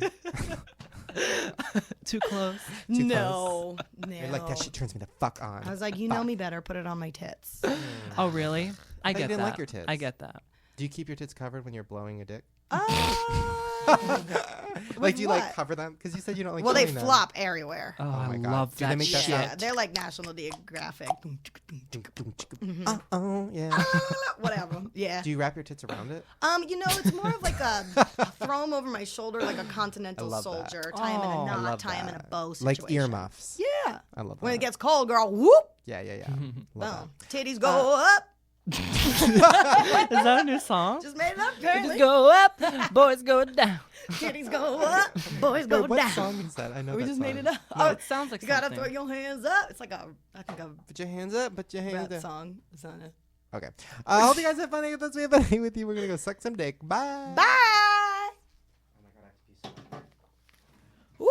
Too close? No. You're like, that shit turns me the fuck on. I was like, you know me better. Put it on my tits. Oh, really? I thought you get didn't that. like your tits. I get that. Do you keep your tits covered when you're blowing a dick? With Like, do you like what? cover them? Because you said you don't like. Well, they showing them. flop everywhere. Oh, my I God. love Do they that make that shit. Yeah, they're like National Geographic. Oh yeah. Whatever. Yeah. Do you wrap your tits around it? It's more of like a throw them over my shoulder like a continental love that. soldier. Tie them in Oh, a I knot. love Tie them in a that. bow Like situation. earmuffs. Yeah. I love that. When it gets cold, girl, whoop. Yeah. Boom. Love Titties go up. Is that a new song? Just made it up. Just Apparently. go up, boys go down. Titties go up. Boys that. go Wait, what down. song is that? I know We that just song. made it up. No, it sounds like You gotta something. throw your hands up. It's like I think a Put your hands up. Put your hands rap down. song. It's on it. Okay. I hope you guys have fun. That's me funny with you. We're gonna go suck some dick. Bye. Bye. Oh my God, I have to pee so bad. Woo!